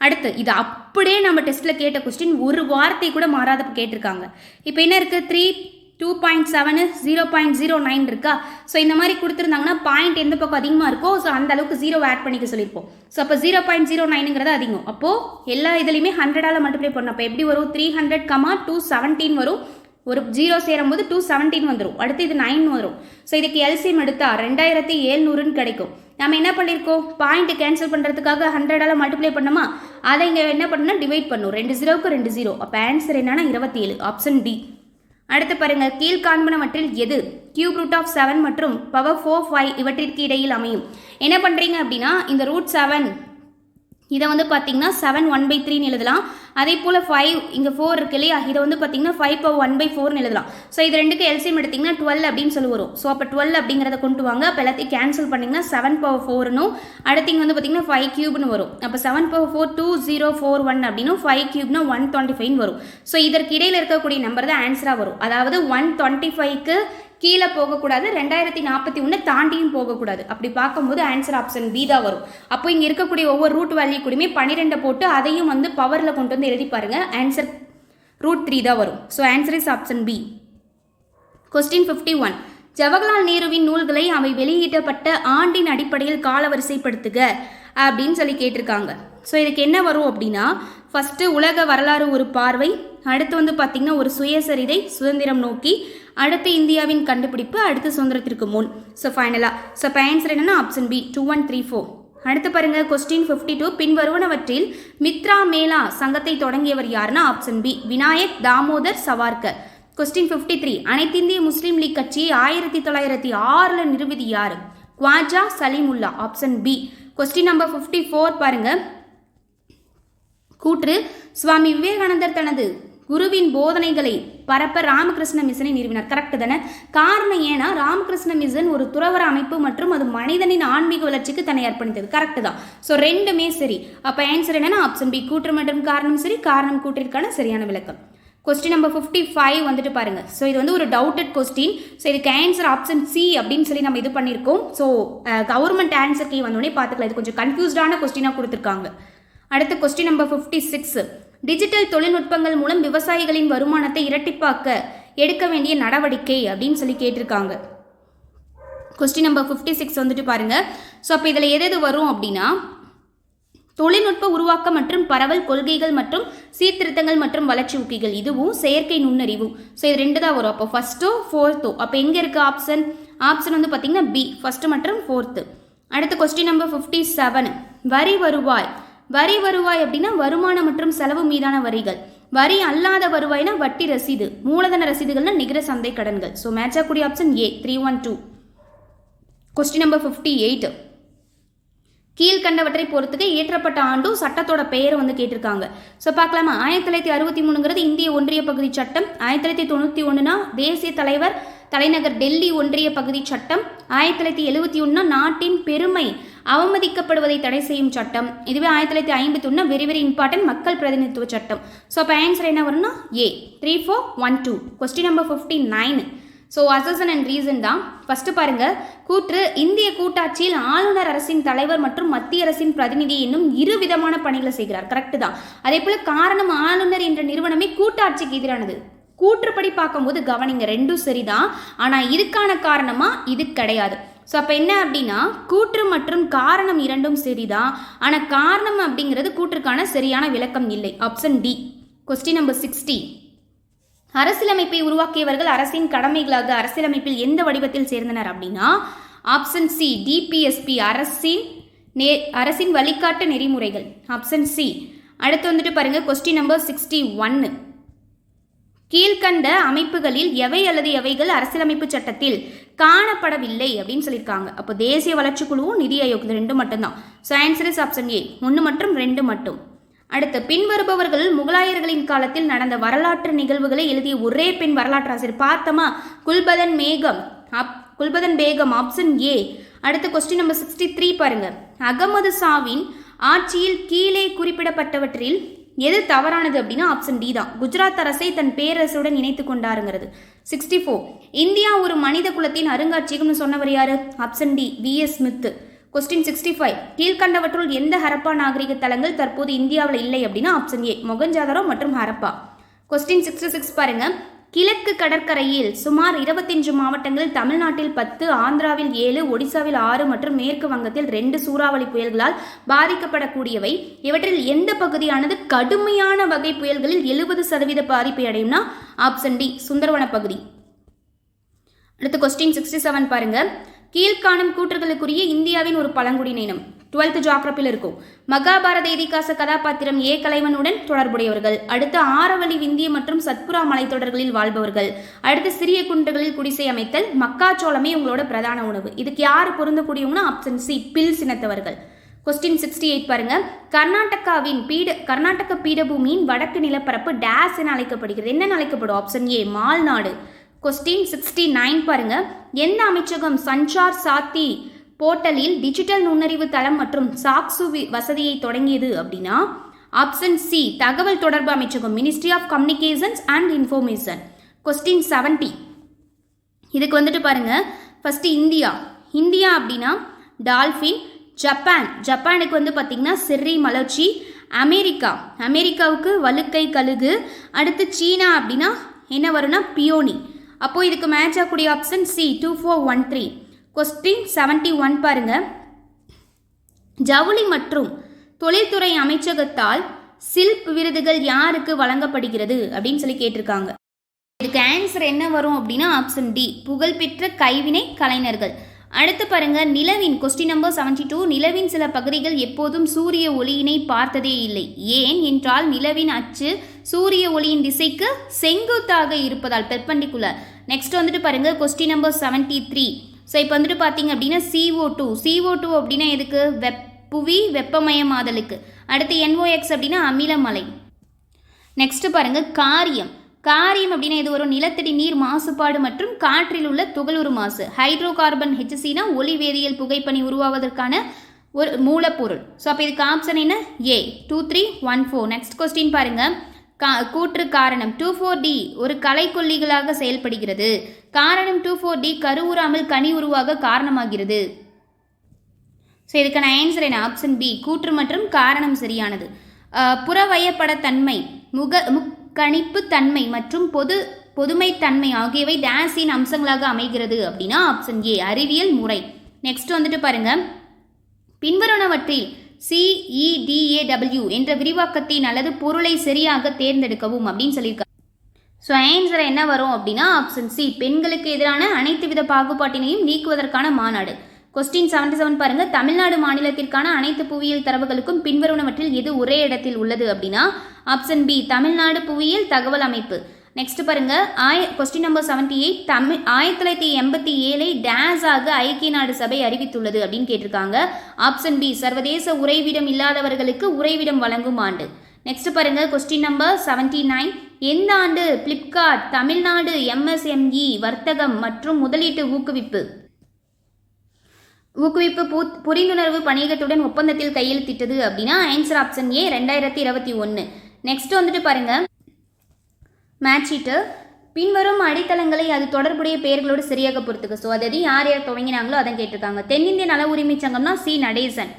அடுத்து இது அப்படியே நம்ம டெஸ்ட்டில் கேட்ட கொஸ்டின், ஒரு வார்த்தை கூட மாறாத கேட்டிருக்காங்க. இப்போ என்ன இருக்குது? 3 2.7 0.09 இருக்கா? ஸோ இந்த மாதிரி கொடுத்துருந்தாங்கன்னா பாயிண்ட் எந்த பக்கம் அதிகமாக இருக்கோ ஸோ அந்த அளவுக்கு 0 ஆட் பண்ணிக்க சொல்லியிருப்போம். ஸோ அப்போ 0.09ங்கிறது அதிகம். அப்போது எல்லா இதுலேயுமே 100ஆல் மல்டிப்ளை பண்ணணும். அப்போ எப்படி வரும்? 300, 217 வரும். ஒரு 0 சேரும்போது 217 வந்துடும். அடுத்து இது 9 வரும். ஸோ இதுக்கு எல்சிஎம் எடுத்தால் 2700ன்னு கிடைக்கும். நம்ம என்ன பண்ணியிருக்கோம்? பாயிண்ட் கேன்சல் பண்ணுறதுக்காக 100ஆல் மல்டிப்ளை பண்ணோமா? அதை இங்கே என்ன பண்ணணும்னா டிவைட் பண்ணும். 2 0க்கு 2 0. அப்போ ஆன்சர் என்னன்னா 27, ஆப்ஷன் டி. அடுத்து பாருங்கள், கீழ்காண்பனவற்றில் எது √7 மற்றும் பவர் 4 5 இவற்றிற்கு இடையில் அமையும்? என்ன பண்ணுறீங்க அப்படின்னா இந்த √7 இதை வந்து பார்த்தீங்கன்னா 7 1/3 எழுதலாம். அதே போல் 5 இங்கே 4 இருக்கு இல்லையா, இதை வந்து பார்த்தீங்கன்னா 5 power 1/4 எழுதலாம். ஸோ இது ரெண்டுக்கு எல்சிஎம் எடுத்திங்கன்னா 12 அப்படின்னு சொல்லி வரும். ஸோ அப்போ 12 அப்படிங்கிறத கொண்டு வாங்க. அப்போ எல்லாத்தையும் கேன்சல் பண்ணிங்கன்னா 7 power 4னும் அடுத்து இங்கே வந்து பார்த்தீங்கன்னா 5³ வரும். அப்போ 7 power 4 2041 அப்படின்னும் 5³ 125 வரும். ஸோ இதற்கு இடையில் இருக்கக்கூடிய நம்பர் தான் ஆன்சராக வரும். அதாவது 125க்கு கீழே போகக்கூடாது, 2041 தாண்டியும் போகக்கூடாது. அப்படி பார்க்கும்போது ஆன்சர் ஆப்ஷன் பி தான் வரும். அப்போ இங்கே இருக்கக்கூடிய ஒவ்வொரு ரூட் வேல்யூ கூடயுமே 12 போட்டு அதையும் வந்து பவரில் கொண்டு வந்து எழுதி பாருங்க. ஆன்சர் √3 தான் வரும். So answer is option B. Question 51 Jawaharlal நேருவின் நூல்களை அவை வெளியிடப்பட்ட ஆண்டின் அடிப்படையில் காலவரிசைப்படுத்துக அப்படின்னு சொல்லி கேட்டிருக்காங்க. ஸோ இதுக்கு என்ன வரும் அப்படின்னா ஃபஸ்ட்டு உலக வரலாறு ஒரு பார்வை, அடுத்து வந்து பார்த்திங்கன்னா ஒரு சுயசரிதை சுதந்திரம் நோக்கி, அடுத்து இந்தியாவின் கண்டுபிடிப்பு, அடுத்து சுதந்திரத்திற்கு முன். ஸோ ஃபைனலாக ஸோ இப்போ ஆன்சர் என்னென்னா ஆப்ஷன் பி 2 1 3 4. அடுத்து பாருங்கள் கொஸ்டின் 52 பின்வருவனவற்றில் மித்ரா மேளா சங்கத்தை தொடங்கியவர் யாருன்னா option B Vinayak Damodar Savarkar. Question 53 அனைத்திந்திய முஸ்லீம் லீக் கட்சியை 1906 நிறுவியது யார்? Khwaja Salimullah. Option B. Question number 54 பாருங்க, கூற்று சுவாமி விவேகானந்தர் தனது குருவின் போதனைகளை பரப்ப ராமகிருஷ்ண மிஷனை நிறுவினார். கரெக்டு தானே? காரணம் ஏன்னா ராமகிருஷ்ண மிஷன் ஒரு துறவர அமைப்பு மற்றும் அது மனிதனின் ஆன்மீக வளர்ச்சிக்கு தன்னை அர்ப்பணித்தது. கரெக்டு தான். ஸோ ரெண்டுமே சரி. அப்போ ஆன்சர் என்னன்னா ஆப்ஷன் பி கூற்று மற்றும் காரணம் சரி, காரணம் கூற்றிற்கான சரியான விளக்கம். கொஸ்டின் நம்பர் 55 வந்துட்டு பாருங்க. ஸோ இது வந்து ஒரு டவுட்டட் கொஸ்டின். ஸோ இதுக்கு ஆன்சர் ஆப்ஷன் சி அப்படின்னு சொல்லி நம்ம இது பண்ணியிருக்கோம். ஸோ கவர்மெண்ட் ஆன்சர் கீ வந்தோடனே பார்த்துக்கலாம். இது கொஞ்சம் கன்ஃபியூஸ்டான கொஸ்டினாக கொடுத்துருக்காங்க. அடுத்து கொஸ்டின் நம்பர் 56, டிஜிட்டல் தொழில்நுட்பங்கள் மூலம் விவசாயிகளின் வருமானத்தை இரட்டிப்பாக்க எடுக்க வேண்டிய நடவடிக்கை அப்படின்னு சொல்லி கேட்டிருக்காங்க. கொஸ்டின் நம்பர் 56 வந்துட்டு பாருங்க. ஸோ அப்போ இதில் எது வரும் அப்படின்னா தொழில்நுட்ப உருவாக்கம் மற்றும் பரவல் கொள்கைகள் மற்றும் சீர்திருத்தங்கள் மற்றும் வளர்ச்சி ஊக்கிகள், இதுவும் செயற்கை நுண்ணறிவும். ஸோ இது 2 தான் வரும். அப்போ ஃபர்ஸ்ட்டோ ஃபோர்த்தோ, அப்போ எங்கே இருக்குது ஆப்ஷன்? ஆப்ஷன் வந்து பார்த்தீங்கன்னா பி, ஃபர்ஸ்ட் மற்றும் ஃபோர்த்து. அடுத்து கொஸ்டின் நம்பர் 57, வரி வருவாய். வரி வருவாய் அப்படின்னா வருமானம் மற்றும் செலவு மீதான வரிகள். வரி அல்லாத வருவாய்னா வட்டி ரசீது, மூலதன ரசீதுகள்னா நிகர சந்தை கடன்கள். ஸோ மேட்ச் ஆகக்கூடிய ஆப்ஷன் ஏ 312. கொஸ்டின் நம்பர் 58, கீழ்கண்டவற்றை பொறுத்துக்க இயற்றப்பட்ட ஆண்டும் சட்டத்தோட பெயரை வந்து கேட்டிருக்காங்க. ஸோ பார்க்கலாமா? 1963ங்கிறது இந்திய ஒன்றிய பகுதி சட்டம். 1991னா தேசிய தலைநகர் டெல்லி ஒன்றிய பகுதி சட்டம். 1971னா நாட்டின் பெருமை அவமதிக்கப்படுவதை தடை செய்யும் சட்டம். இதுவே 1951 வெரி வெரி இம்பார்ட்டன்ட் மக்கள் பிரதிநிதித்துவ சட்டம். ஸோ அப்போ ஆன்சர் என்ன வரும்னா ஏ 3412. Question number 59, so assertion and reason தான். ஃபர்ஸ்ட் பாருங்க, கூற்று இந்திய கூட்டாட்சியில் ஆளுநர் அரசின் தலைவர் மற்றும் மத்திய அரசின் பிரதிநிதி என்னும் 2 விதமான பணிகளை செய்கிறார். கரெக்ட் தான். அதே போல காரணம் ஆளுநர் என்ற நிறுவனமே கூட்டாட்சிக்கு எதிரானது. கூற்றுப்படி பார்க்கும்போது கவனிங்க, 2ம் சரிதான். ஆனால் இதுக்கான காரணமா இது கிடையாது. ஸோ அப்போ என்ன அப்படின்னா கூற்று மற்றும் காரணம் 2ம் சரிதான். ஆனால் காரணம் அப்படிங்கிறது கூற்றுக்கான சரியான விளக்கம் இல்லை. Option D. கொஸ்டின் நம்பர் 60, அரசியலமைப்பை உருவாக்கியவர்கள் அரசின் கடமைகளாக அரசியலமைப்பில் எந்த வடிவத்தில் சேர்ந்தனர் அப்படின்னா ஆப்ஷன் சி டிபிஎஸ்பி, அரசின் வழிகாட்டு நெறிமுறைகள். Option C. அடுத்து வந்துட்டு பாருங்க கொஸ்டின் நம்பர் 61, கீழ்கண்ட அமைப்புகளில் எவை அல்லது எவைகள் அரசியலமைப்பு சட்டத்தில் காணப்படவில்லை அப்படின்னு சொல்லியிருக்காங்க. அப்போ தேசிய வளர்ச்சி குழுவும் நிதி ஆயோக், இது 2 மட்டும்தான். ஸோ ஆன்சர் இஸ் ஆப்ஷன் ஏ 1 மற்றும் 2 மட்டும். அடுத்து பின்வருபவர்கள் முகலாயர்களின் காலத்தில் நடந்த வரலாற்று நிகழ்வுகளை எழுதிய ஒரே பெண் வரலாற்று ஆசிரியர். பார்த்தமா? குல்பதன் பேகம். Option A. அடுத்த கொஸ்டின் நம்பர் 63 பாருங்க, அகமது ஷாவின் ஆட்சியில் கீழே குறிப்பிடப்பட்டவற்றில் எது தவறானது அப்படின்னா ஆப்ஷன் டி தான். குஜராத் அரசை தன் பேரரசுடன் இணைத்து கொண்டாருங்கிறது. 64, இந்தியா ஒரு மனித குலத்தின் அருங்காட்சியகம்னு சொன்னவர் யாரு? Option D V S Smith. Question 65, கீழ்கண்டவற்றுள் எந்த ஹரப்பா நாகரிக தலங்கள் தற்போது இந்தியாவில் இல்லை அப்படின்னா ஆப்ஷன் ஏ மொகஞ்சாதரோ மற்றும் ஹரப்பா. கொஸ்டின் 66 பாருங்க, கிழக்கு கடற்கரையில் சுமார் 25 மாவட்டங்களில் தமிழ்நாட்டில் 10, ஆந்திராவில் 7, ஒடிசாவில் 6 மற்றும் மேற்கு வங்கத்தில் 2 சூறாவளி புயல்களால் பாதிக்கப்படக்கூடியவை. இவற்றில் எந்த பகுதியானது கடுமையான வகை புயல்களில் 70% பாதிப்பை அடையும்னா ஆப்ஷன் டி சுந்தரவன பகுதி. அடுத்து கொஸ்டின் 67 பாருங்க, கீழ்காணும் கூற்றுகளுக்குரிய இந்தியாவின் ஒரு பழங்குடியின இனம். 12th ஜியோகிராபியில் இருக்கும். மகாபாரத இதிகாச கதாபாத்திரம் ஏ கலைவனுடன் தொடர்புடையவர்கள். அடுத்து ஆரவழி விந்திய மற்றும் சத்புரா மலைத்தொடர்களில் வாழ்பவர்கள். அடுத்து சிறிய குன்றுகளில் குடிசை அமைத்தல். மக்காச்சோளமே உங்களோட பிரதான உணவு. இதுக்கு யார் பொருந்தக்கூடியவங்கன்னா ஆப்ஷன் சி பில் சினத்தவர்கள். கொஸ்டின் 68 பாருங்க, கர்நாடக பீடபூமியின் வடக்கு நிலப்பரப்பு டேஸ் என அழைக்கப்படுகிறது. என்னென்ன அழைக்கப்படும்? Option A மால்நாடு. கொஸ்டின் 69 பாருங்க, எந்த அமைச்சகம் சஞ்சார் சாத்தி போர்ட்டலில் டிஜிட்டல் நுண்ணறிவு தளம் மற்றும் சாக்சு வசதியை தொடங்கியது அப்படின்னா ஆப்ஷன் சி தகவல் தொடர்பு அமைச்சகம், ministry of communications and information. Question 70, இதுக்கு வந்துட்டு பாருங்க, ஃபர்ஸ்ட் இந்தியா அப்படின்னா டால்ஃபின். ஜப்பானுக்கு வந்து பார்த்தீங்கன்னா செர்ரி மலர்ச்சி. அமெரிக்காவுக்கு வலுக்கை கழுகு. அடுத்து சீனா அப்படின்னா என்ன வரும்னா பியோனி. அப்போ இதுக்கு மேட்ச் ஆகக்கூடிய ஆப்ஷன் சி 2413. கொஸ்டின் 71 பாருங்க, ஜவுளி மற்றும் தொழில்துறை அமைச்சகத்தால் சில்ப் விருதுகள் யாருக்கு வழங்கப்படுகிறது அப்படின்னு சொல்லி கேட்டிருக்காங்க. இதுக்கு ஆன்சர் என்ன வரும் அப்படின்னா ஆப்ஷன் டி புகழ்பெற்ற கைவினை கலைஞர்கள். அடுத்து பாருங்க, நிலவின் கொஸ்டின் நம்பர் 72, நிலவின் சில பகுதிகள் எப்போதும் சூரிய ஒளியினை பார்த்ததே இல்லை. ஏன் என்றால் நிலவின் அச்சு சூரிய ஒளியின் திசைக்கு செங்குத்தாக இருப்பதால், பெர்பெண்டிகுலர். நெக்ஸ்ட் வந்துட்டு பாருங்க கொஸ்டின் நம்பர் 73. ஸோ இப்போ வந்துட்டு பார்த்தீங்க அப்படின்னா CO2 அப்படின்னா எதுக்கு? புவி வெப்பமயமாதலுக்கு. அடுத்து NOx அப்படின்னா அமிலமலை. நெக்ஸ்ட் பாருங்க காரியம் அப்படின்னா இது ஒரு நிலத்தடி நீர் மாசுபாடு மற்றும் காற்றில் உள்ள துகளுறு மாசு. ஹைட்ரோ கார்பன் HCனா ஒளி வேதியியல் புகைப்பணி உருவாவதற்கான ஒரு மூலப்பொருள். ஸோ அப்போ இதுக்கு ஆப்ஷன் என்ன? ஏ 2314. நெக்ஸ்ட் கொஸ்டின் பாருங்க, கூற்று காரணம் 24D ஒரு களைக்கொல்லிகளாக செயல்படுகிறது. காரணம் 24D கருவுறாமல் கனி உருவாக காரணமாகிறது. ஸோ இதுக்கான ஆன்சர் என்ன? ஆப்ஷன் பி கூற்று மற்றும் காரணம் சரியானது. புறவயப்படத்தன்மை, முக்கணிப்பு தன்மை மற்றும் பொதுமைத்தன்மை ஆகியவை டேஸின் அம்சங்களாக அமைகிறது அப்படின்னா ஆப்ஷன் ஏ அறிவியல் முறை. நெக்ஸ்ட் வந்துட்டு பாருங்க, பின்வருவனவற்றில் CEDAW என்ற விரிவாக்கத்தின் அல்லது பொருளை சரியாக தேர்ந்தெடுக்கவும் அப்படின்னு சொல்லியிருக்காங்க. ஸோ ஆன்சர் என்ன வரும் அப்படின்னா ஆப்ஷன் சி பெண்களுக்கு எதிரான அனைத்து வித பாகுபாட்டினையும் நீக்குவதற்கான மாநாடு. கொஸ்டின் 77 பாருங்க, தமிழ்நாடு மாநிலத்திற்கான அனைத்து புவியியல் தரவுகளுக்கும் பின்வருவனவற்றில் எது ஒரே இடத்தில் உள்ளது அப்படின்னா ஆப்ஷன் பி தமிழ்நாடு புவியியல் தகவல் அமைப்பு. நெக்ஸ்ட் பாருங்க, கொஸ்டின் நம்பர் 78 1987 டேஸ் ஆக ஐக்கிய நாடு சபை அறிவித்துள்ளது அப்படின்னு கேட்டிருக்காங்க. ஆப்ஷன் பி சர்வதேச உறைவிடம் இல்லாதவர்களுக்கு உறைவிடம் வழங்கும் ஆண்டு. நெக்ஸ்ட் பாருங்க, கொஸ்டின் நம்பர் 79 எந்த ஆண்டு பிளிப்கார்ட் தமிழ்நாடு MSME வர்த்தகம் மற்றும் முதலீட்டு ஊக்குவிப்பு புரிந்துணர்வு பணியகத்துடன் ஒப்பந்தத்தில் கையெழுத்திட்டது அப்படின்னா ஆன்சர் ஆப்ஷன் ஏ 2021. நெக்ஸ்ட் வந்துட்டு பாருங்க, மேட்ச் பின்வரும் அடித்தளங்களை அது தொடர்புடைய பெயர்களோடு சரியாக பொறுத்துக்க. ஸோ அதாவது யார் யார் துவங்கினாங்களோ அதான் கேட்டிருக்காங்க. தென்னிந்திய நல உரிமை சங்கம்னா சி நடேசன்,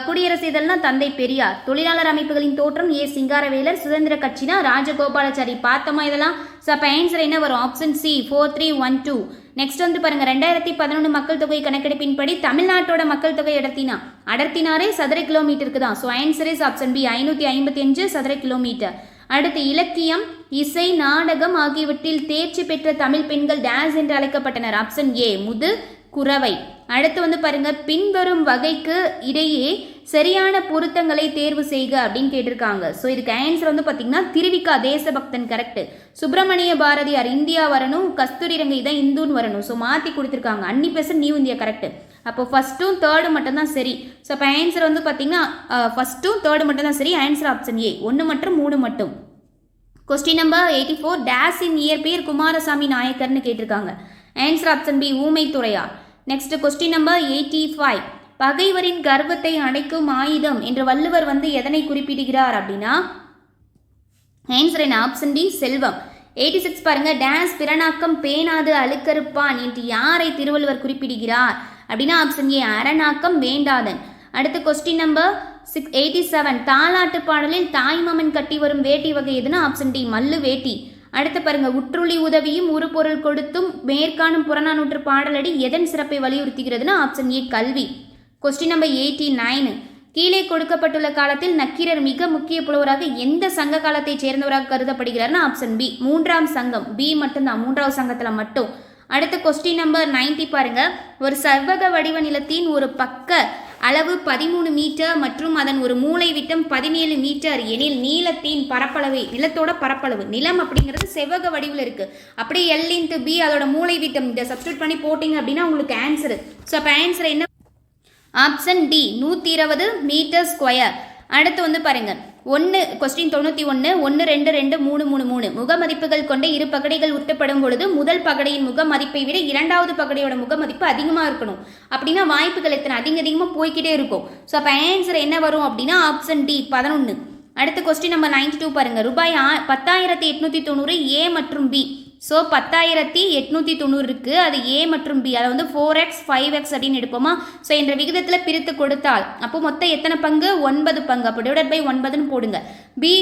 குடியரசு இதழ்னா தந்தை பெரியார், தொழிலாளர் அமைப்புகளின் தோற்றம் ஏ சிங்காரவேலர், சுதந்திர கட்சினா ராஜகோபாலாச்சாரி. பார்த்தோமா இதெல்லாம்? ஸோ அப்போ ஆன்சர் என்ன வரும்? Option C 4312. நெக்ஸ்ட் வந்து பாருங்க, 2011 மக்கள் தொகை கணக்கெடுப்பின்படி தமிழ்நாட்டோட மக்கள் தொகை அடர்த்தினாரே சதுர கிலோமீட்டருக்கு தான். So answer is option B 555 சதுர கிலோமீட்டர். அடுத்து இலக்கியம், இசை, நாடகம் ஆகியவற்றில் தேர்ச்சி பெற்ற தமிழ் பெண்கள் டேஸ் என்று அழைக்கப்பட்டனர். ஆப்ஷன் ஏ முது குறவை. அடுத்து வந்து பாருங்க, பின்வரும் வகைக்கு இடையே சரியான பொருத்தங்களை தேர்வு செய்க அப்படின்னு கேட்டிருக்காங்க. ஸோ இதுக்கு ஆன்சர் வந்து பார்த்தீங்கன்னா திருவிக்கா தேசபக்தன் கரெக்ட், சுப்பிரமணிய பாரதியார் இந்தியா வரணும், கஸ்தூரி ரங்கை தான் இந்துன்னு வரணும். ஸோ மாற்றி கொடுத்துருக்காங்க. அன்னி நியூ இந்தியா கரெக்ட். அப்போ ஃபர்ஸ்ட்டும் தேர்டும் மட்டும் தான் சரி. ஸோ அப்போ ஆன்சர் வந்து பார்த்தீங்கன்னா ஃபர்ஸ்ட்டும் தேர்டு மட்டும் தான் சரி. ஆன்சர் ஆப்ஷன் ஏ 1 மற்றும் 3 மட்டும். கொஸ்டின் நம்பர் 84 டேஸ் இன் இயற்பெயர் குமாரசாமி நாயக்கர்னு கேட்டிருக்காங்க. ஆன்சர் ஆப்ஷன் பி ஊமைத்துறையார். நெக்ஸ்ட் கொஸ்டின் நம்பர் 85 பகைவரின் கர்வத்தை அடைக்கும் ஆயுதம் என்று வள்ளுவர் வந்து எதனை குறிப்பிடுகிறார் அப்படின்னா ஆன்சர் என்ன? ஆப்ஷன் டி செல்வம். 86 பாருங்க, டேஸ் பிறனாக்கம் பேணாது அழுக்கறுப்பான் என்று யாரை திருவள்ளுவர் குறிப்பிடுகிறார் அப்படின்னா ஆப்ஷன் ஏ அரணாக்கம் வேண்டாதன். அடுத்து கொஸ்டின் நம்பர் 87 தாலாட்டு பாடலில் தாய்மாமன் கட்டி வரும் வேட்டி வகை எதுனா ஆப்ஷன் டி மல்லு வேட்டி. அடுத்து பாருங்க, உற்றுளி உதவியும் ஒரு பொருள் கொடுத்தும் மேற்காணும் புறநானூற்று பாடலடி எதன் சிறப்பை வலியுறுத்துகிறதுனா ஆப்ஷன் ஏ கல்வி. கொஸ்டின் நம்பர் 89 கீழே கொடுக்கப்பட்டுள்ள காலத்தில் நக்கீரர் மிக முக்கிய புலவராக எந்த சங்க காலத்தை சேர்ந்தவராக கருதப்படுகிறார்னா ஆப்ஷன் பி 3ஆம் சங்கம். பி மட்டும்தான், 3ஆவது சங்கத்தில் மட்டும். அடுத்து கொஸ்டின் நம்பர் 90 பாருங்க, ஒரு செவ்வக வடிவ நிலத்தின் ஒரு பக்க அளவு 13 மீட்டர் மற்றும் அதன் ஒரு மூளை விட்டம் 17 மீட்டர் எனில் நீளத்தின் பரப்பளவு, நிலத்தோட பரப்பளவு, நிலம் அப்படிங்கிறது செவ்வக வடிவில் இருக்கு, அப்படியே L × B அதோட மூளை விட்டம் இதை சப்ஸ்டியூட் பண்ணி போட்டிங்க அப்படின்னா உங்களுக்கு ஆன்சர். ஸோ அப்போ ஆன்சர் என்ன? Option D 120 metre square. அடுத்து வந்து பாருங்க, கொஸ்டின் 91 1 2 2 3 3 3 முக மதிப்புகள் கொண்ட இரு பகடைகள் உருட்டப்படும் பொழுது முதல் பகடையின் முக மதிப்பை விட இரண்டாவது பகடையோட முக மதிப்பு அதிகமாக இருக்கணும் அப்படின்னா வாய்ப்புகள் எத்தனை? அதிகமாக போய்கிட்டே இருக்கும். ஸோ அப்போ ஆன்சர் என்ன வரும் அப்படின்னா ஆப்ஷன் டி 11. அடுத்து கொஸ்டின் நம்பர் 92 பாருங்க, ரூபாய் 10,890 ஏ மற்றும் பி. ஸோ 10,890 இருக்குது, அது ஏ மற்றும் பி, அதை வந்து 4x 5x அப்படின்னு எடுப்போமா? ஸோ என்ற விகிதத்தில் பிரித்து கொடுத்தால் அப்போ மொத்தம் எத்தனை பங்கு? 9 பங்கு. அப்போ டிவைட் பை 9ன்னு போடுங்க. பி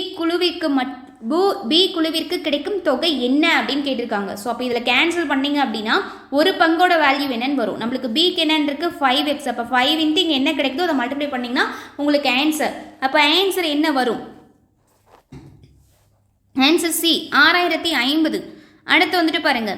குழுவிற்கு கிடைக்கும் தொகை என்ன அப்படின்னு கேட்டிருக்காங்க. ஸோ அப்போ இதில் கேன்சல் பண்ணிங்க அப்படின்னா ஒரு பங்கோட வேல்யூ என்னன்னு வரும். நம்மளுக்கு பிக்கு என்னன்னு இருக்கு 5x. அப்போ 5 × இங்கே என்ன கிடைக்குதோ அதை மல்டிப்ளை பண்ணிங்கன்னா உங்களுக்கு ஆன்சர். அப்போ ஆன்சர் என்ன வரும்? Answer C 6,050. அடுத்து வந்துட்டு பாருங்க,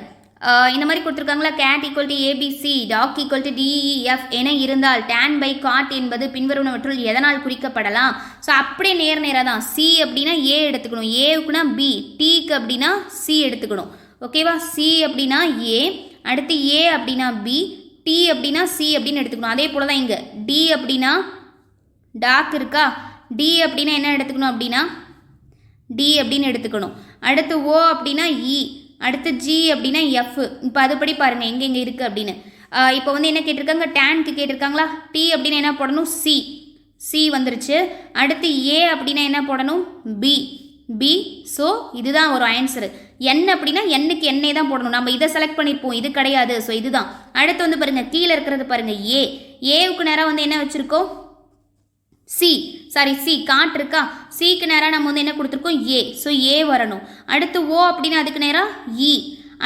இந்த மாதிரி கொடுத்துருக்காங்களா, கேட் ஈக்குவல் டு ஏபிசி, டாக் ஈக்குவல் டு டிஇஎஃப் என இருந்தால் டேன் பை காட் என்பது பின்வருவனவற்றுள் எதனால் குறிக்கப்படலாம்? ஸோ அப்படியே நேராக தான். சி அப்படின்னா ஏ எடுத்துக்கணும், ஏவுக்குனா பி, டீக்கு அப்படின்னா சி எடுத்துக்கணும். ஓகேவா? சி அப்படின்னா ஏ, அடுத்து ஏ அப்படின்னா பி, டி அப்படின்னா சி அப்படின்னு எடுத்துக்கணும். அதே போல தான் இங்கே டி அப்படின்னா டாக் இருக்கா, டி அப்படின்னா என்ன எடுத்துக்கணும் அப்படின்னா டி அப்படின்னு எடுத்துக்கணும். அடுத்து ஓ அப்படின்னா இ, அடுத்து ஜி அப்படின்னா எஃப். இப்போ அதுபடி பாருங்கள் எங்கெங்கே இருக்குது அப்படின்னு. இப்போ வந்து என்ன கேட்டிருக்காங்க? டேனுக்கு கேட்டிருக்காங்களா? டி அப்படின்னா என்ன போடணும்? சி வந்துருச்சு. அடுத்து ஏ அப்படின்னா என்ன போடணும்? பி. பி. ஸோ இதுதான் ஒரு ஆன்சரு. என் அப்படின்னா எண்ணுக்கு எண்ணே தான் போடணும். நம்ம இதை செலக்ட் பண்ணியிருப்போம், இது கிடையாது. ஸோ இதுதான். அடுத்து வந்து பாருங்கள், கீழே இருக்கிறது பாருங்கள் ஏ. ஏவுக்கு நேரம் வந்து என்ன வச்சுருக்கோம்? சி. காட் இருக்கா? சிக்கு நேரம் நம்ம வந்து என்ன கொடுத்துருக்கோம்? ஏ. ஸோ ஏ வரணும். அடுத்து ஓ அப்படின்னா அதுக்கு நேரம் இ.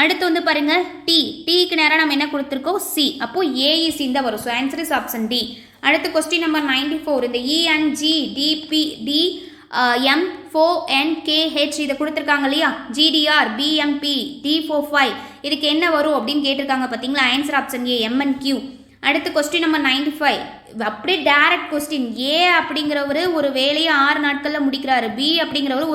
அடுத்து வந்து பாருங்க டீக்கு நேரம் நம்ம என்ன கொடுத்துருக்கோம்? சி. அப்போ ஏஇசி தான் வரும். So answer is option D. அடுத்து கொஸ்டின் நம்பர் 94. இந்த இஎன்ஜி டிபி M4NKH இதை கொடுத்துருக்காங்க இல்லையா? GDR BMP D45 இதுக்கு என்ன வரும் அப்படின்னு கேட்டிருக்காங்க பார்த்தீங்களா? Answer option A MNQ. அடுத்து கொஸ்டின் நம்பர் 95. அப்படியே டைரக்ட் கொஸ்டின். ஏ அப்படிங்கிறவர் ஒரு வேலையை 6 நாட்களில் முடிக்கிறாரு. பி அப்படிங்கிறவர்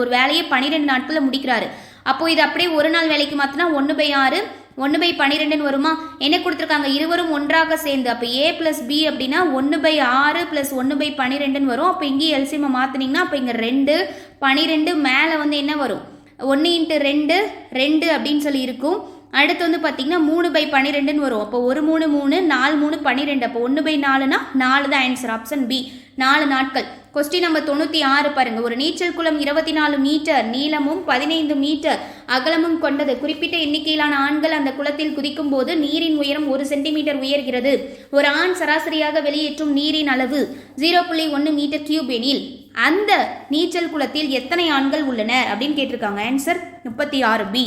ஒரு வேலையை 12 நாட்களில் முடிக்கிறாரு. அப்போ இது அப்படியே ஒரு நாள் வேலைக்கு மாற்றினா 1/6 1/12 வருமா? என்ன கொடுத்துருக்காங்க? இருவரும் ஒன்றாக சேர்ந்து. அப்போ ஏ ப்ளஸ் பி அப்படின்னா 1/6 + 1/12 வரும். அப்போ இங்கேயும் எல்சிஎம் மாற்றினீங்கன்னா அப்போ இங்கே 2 12 மேலே வந்து என்ன வரும்? 1 × 2 2 அப்படின்னு சொல்லி இருக்கும். அடுத்து வந்து பார்த்தீங்கன்னா 3/12 வரும். அப்போ 1 3 3 4 3 12. அப்போ 1/4னா 4 தான் ஆன்சர். ஆப்ஷன் பி 4 நாட்கள். கொஸ்டின் நம்பர் 96 பாருங்க. ஒரு நீச்சல் குளம் 24 மீட்டர் நீளமும் 15 மீட்டர் அகலமும் கொண்டது. குறிப்பிட்ட எண்ணிக்கையிலான ஆண்கள் அந்த குளத்தில் குதிக்கும் போது நீரின் உயரம் 1 சென்டிமீட்டர் உயர்கிறது. ஒரு ஆண் சராசரியாக வெளியேற்றும் நீரின் அளவு 0.1 மீட்டர் கியூப் எனில் அந்த நீச்சல் குளத்தில் எத்தனை ஆண்கள் உள்ளனர் அப்படின்னு கேட்டிருக்காங்க. Answer 36 B.